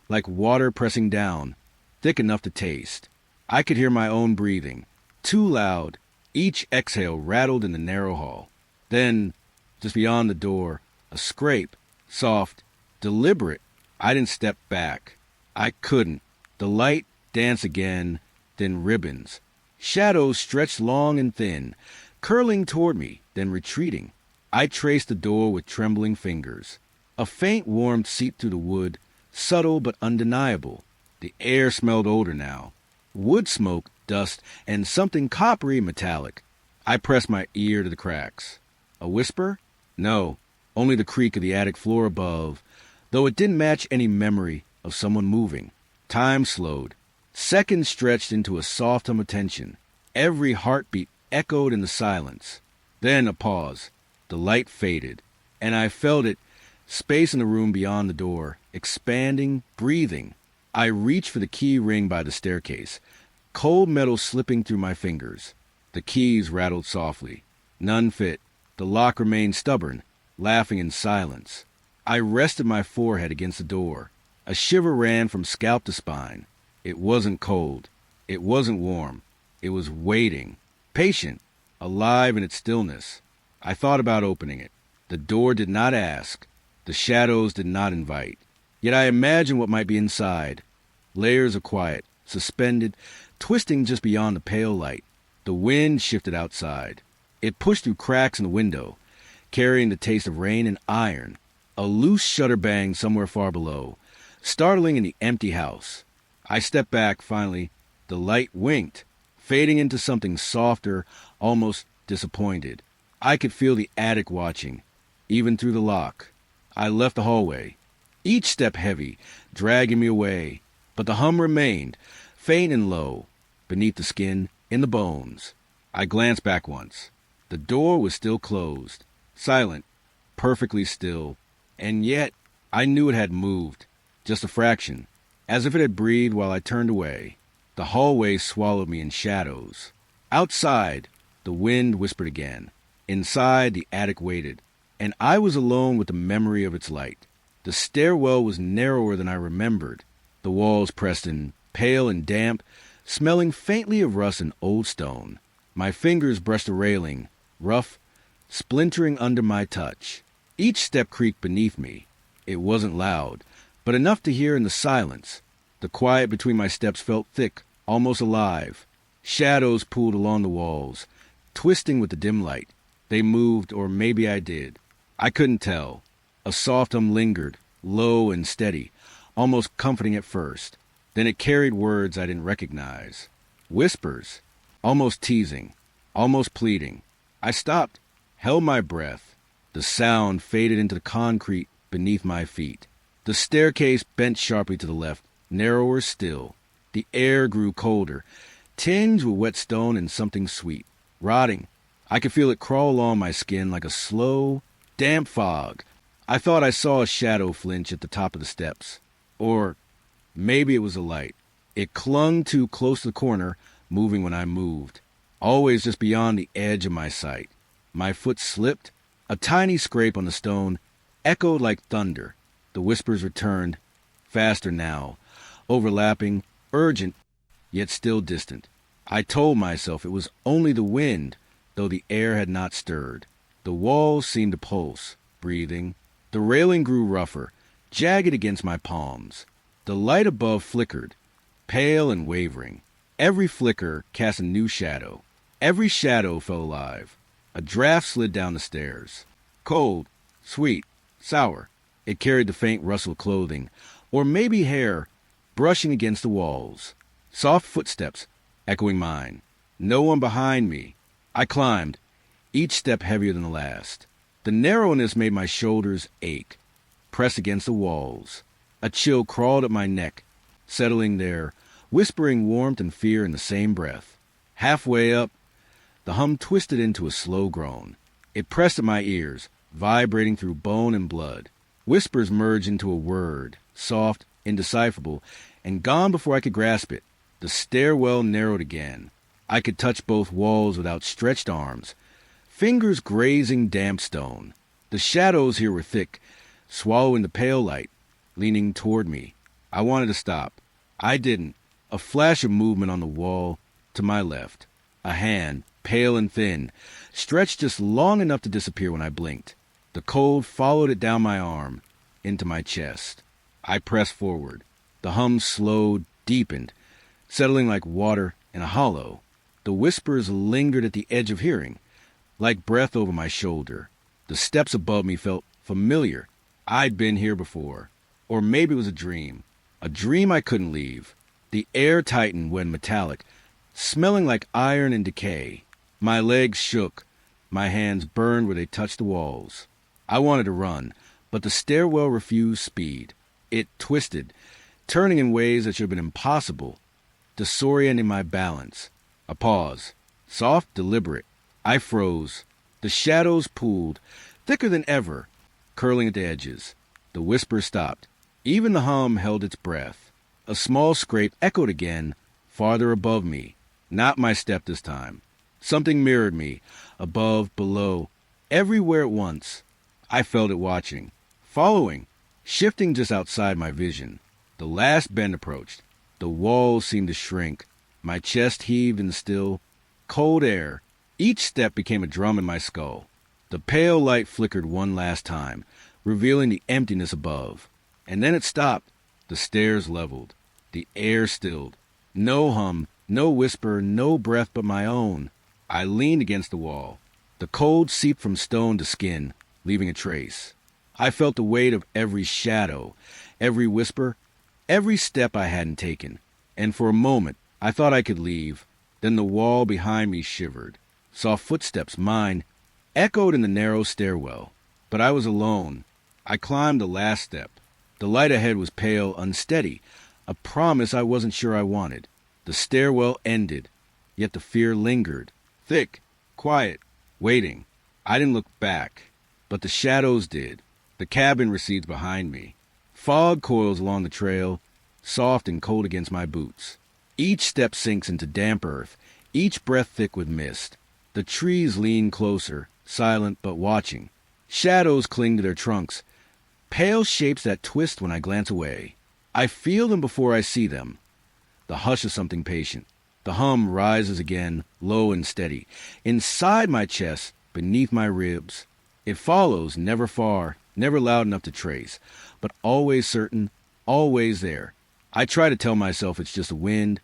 like water pressing down, thick enough to taste. I could hear my own breathing, too loud. Each exhale rattled in the narrow hall. Then, just beyond the door, a scrape, soft, deliberate. I didn't step back. I couldn't. The light danced again, then ribbons. Shadows stretched long and thin, curling toward me, then retreating. I traced the door with trembling fingers. A faint warmth seeped through the wood, subtle but undeniable. The air smelled older now. Wood smoke, dust, and something coppery metallic. I pressed my ear to the cracks. A whisper? No, only the creak of the attic floor above, though it didn't match any memory of someone moving. Time slowed. Seconds stretched into a soft hum of tension. Every heartbeat echoed in the silence. Then a pause. The light faded, and I felt it, space in the room beyond the door, expanding, breathing. I reached for the key ring by the staircase, cold metal slipping through my fingers. The keys rattled softly. None fit. The lock remained stubborn, laughing in silence. I rested my forehead against the door. A shiver ran from scalp to spine. It wasn't cold. It wasn't warm. It was waiting, patient, alive in its stillness. I thought about opening it. The door did not ask. The shadows did not invite. Yet I imagined what might be inside. Layers of quiet, suspended, twisting just beyond the pale light. The wind shifted outside. It pushed through cracks in the window, carrying the taste of rain and iron. A loose shutter banged somewhere far below, startling in the empty house. I stepped back, finally. The light winked, fading into something softer, almost disappointed. I could feel the attic watching, even through the lock. I left the hallway, each step heavy, dragging me away. But the hum remained, faint and low, beneath the skin, in the bones. I glanced back once. The door was still closed, silent, perfectly still. And yet, I knew it had moved, just a fraction, as if it had breathed while I turned away. The hallway swallowed me in shadows. Outside, the wind whispered again. Inside, the attic waited, and I was alone with the memory of its light. The stairwell was narrower than I remembered, the walls pressed in, pale and damp, smelling faintly of rust and old stone. My fingers brushed the railing, rough, splintering under my touch. Each step creaked beneath me. It wasn't loud, but enough to hear in the silence. The quiet between my steps felt thick, almost alive. Shadows pooled along the walls, twisting with the dim light. They moved, or maybe I did. I couldn't tell. A soft hum lingered, low and steady, almost comforting at first. Then it carried words I didn't recognize. Whispers, almost teasing, almost pleading. I stopped, held my breath. The sound faded into the concrete beneath my feet. The staircase bent sharply to the left, narrower still. The air grew colder, tinged with wet stone and something sweet, rotting. I could feel it crawl along my skin like a slow, damp fog. I thought I saw a shadow flinch at the top of the steps. Or maybe it was a light. It clung too close to the corner, moving when I moved, always just beyond the edge of my sight. My foot slipped. A tiny scrape on the stone echoed like thunder. The whispers returned, faster now, overlapping, urgent, yet still distant. I told myself it was only the wind, though the air had not stirred. The walls seemed to pulse, breathing. The railing grew rougher, jagged against my palms. The light above flickered, pale and wavering. Every flicker cast a new shadow. Every shadow felt alive. A draft slid down the stairs. Cold, sweet, sour. It carried the faint rustle of clothing, or maybe hair, brushing against the walls. Soft footsteps, echoing mine. No one behind me. I climbed, each step heavier than the last. The narrowness made my shoulders ache, pressed against the walls. A chill crawled up my neck, settling there, whispering warmth and fear in the same breath. Halfway up, the hum twisted into a slow groan. It pressed at my ears, vibrating through bone and blood. Whispers merged into a word, soft, indecipherable, and gone before I could grasp it. The stairwell narrowed again. I could touch both walls with outstretched arms, fingers grazing damp stone. The shadows here were thick, swallowing the pale light, leaning toward me. I wanted to stop. I didn't. A flash of movement on the wall to my left. A hand, pale and thin, stretched just long enough to disappear when I blinked. The cold followed it down my arm, into my chest. I pressed forward. The hum slowed, deepened, settling like water in a hollow. The whispers lingered at the edge of hearing, like breath over my shoulder. The steps above me felt familiar. I'd been here before. Or maybe it was a dream I couldn't leave. The air tightened when metallic, smelling like iron and decay. My legs shook. My hands burned where they touched the walls. I wanted to run, but the stairwell refused speed. It twisted, turning in ways that should have been impossible, disorienting my balance. A pause. Soft, deliberate. I froze. The shadows pooled, thicker than ever, curling at the edges. The whisper stopped. Even the hum held its breath. A small scrape echoed again, farther above me. Not my step this time. Something mirrored me, above, below, everywhere at once. I felt it watching, following, shifting just outside my vision. The last bend approached. The walls seemed to shrink. My chest heaved in the still, cold air. Each step became a drum in my skull. The pale light flickered one last time, revealing the emptiness above. And then it stopped. The stairs leveled. The air stilled. No hum, no whisper, no breath but my own. I leaned against the wall. The cold seeped from stone to skin, leaving a trace. I felt the weight of every shadow, every whisper, every step I hadn't taken. And for a moment, I thought I could leave. Then the wall behind me shivered. Saw footsteps, mine, echoed in the narrow stairwell. But I was alone. I climbed the last step. The light ahead was pale, unsteady, a promise I wasn't sure I wanted. The stairwell ended, yet the fear lingered. Thick, quiet, waiting. I didn't look back, but the shadows did. The cabin recedes behind me. Fog coils along the trail, soft and cold against my boots. Each step sinks into damp earth, each breath thick with mist. The trees lean closer, silent but watching. Shadows cling to their trunks, pale shapes that twist when I glance away. I feel them before I see them. The hush of something patient. The hum rises again, low and steady, inside my chest, beneath my ribs. It follows, never far, never loud enough to trace, but always certain, always there. I try to tell myself it's just a wind,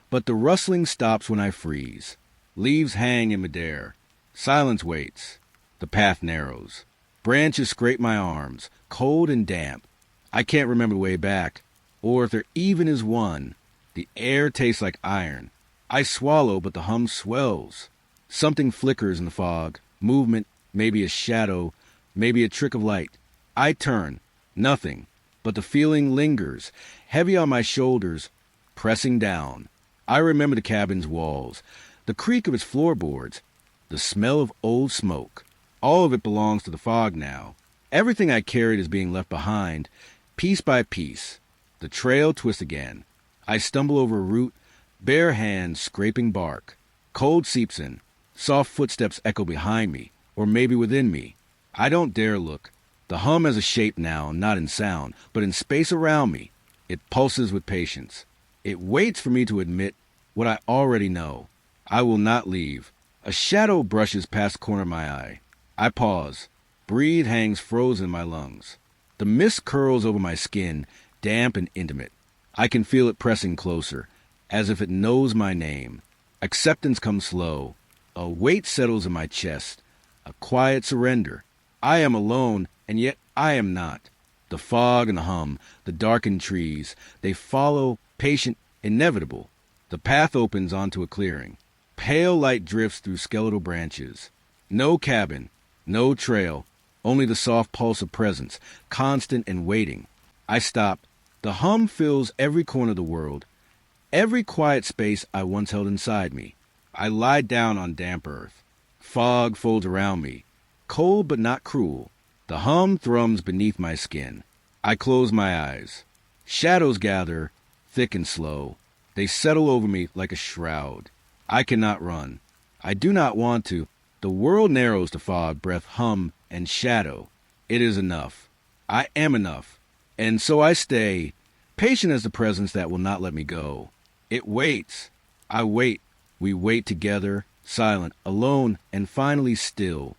but the rustling stops when I freeze. Leaves hang in midair. Silence waits. The path narrows. Branches scrape my arms, cold and damp. I can't remember the way back, or if there even is one. The air tastes like iron. I swallow, but the hum swells. Something flickers in the fog. Movement, maybe a shadow, maybe a trick of light. I turn. Nothing. But the feeling lingers, heavy on my shoulders, pressing down. I remember the cabin's walls, the creak of its floorboards, the smell of old smoke. All of it belongs to the fog now. Everything I carried is being left behind, piece by piece. The trail twists again. I stumble over a root, bare hands scraping bark. Cold seeps in. Soft footsteps echo behind me, or maybe within me. I don't dare look. The hum has a shape now, not in sound, but in space around me. It pulses with patience. It waits for me to admit what I already know. I will not leave. A shadow brushes past the corner of my eye. I pause. Breathe hangs frozen in my lungs. The mist curls over my skin, damp and intimate. I can feel it pressing closer, as if it knows my name. Acceptance comes slow. A weight settles in my chest. A quiet surrender. I am alone, and yet I am not. The fog and the hum, the darkened trees, they follow, patient, inevitable. The path opens onto a clearing. Pale light drifts through skeletal branches. No cabin, no trail, only the soft pulse of presence, constant and waiting. I stop. The hum fills every corner of the world, every quiet space I once held inside me. I lie down on damp earth. Fog folds around me, cold but not cruel. The hum thrums beneath my skin. I close my eyes. Shadows gather, thick and slow. They settle over me like a shroud. I cannot run. I do not want to. The world narrows to fog, breath, hum, and shadow. It is enough. I am enough. And so I stay, patient as the presence that will not let me go. It waits. I wait. We wait together, silent, alone, and finally still.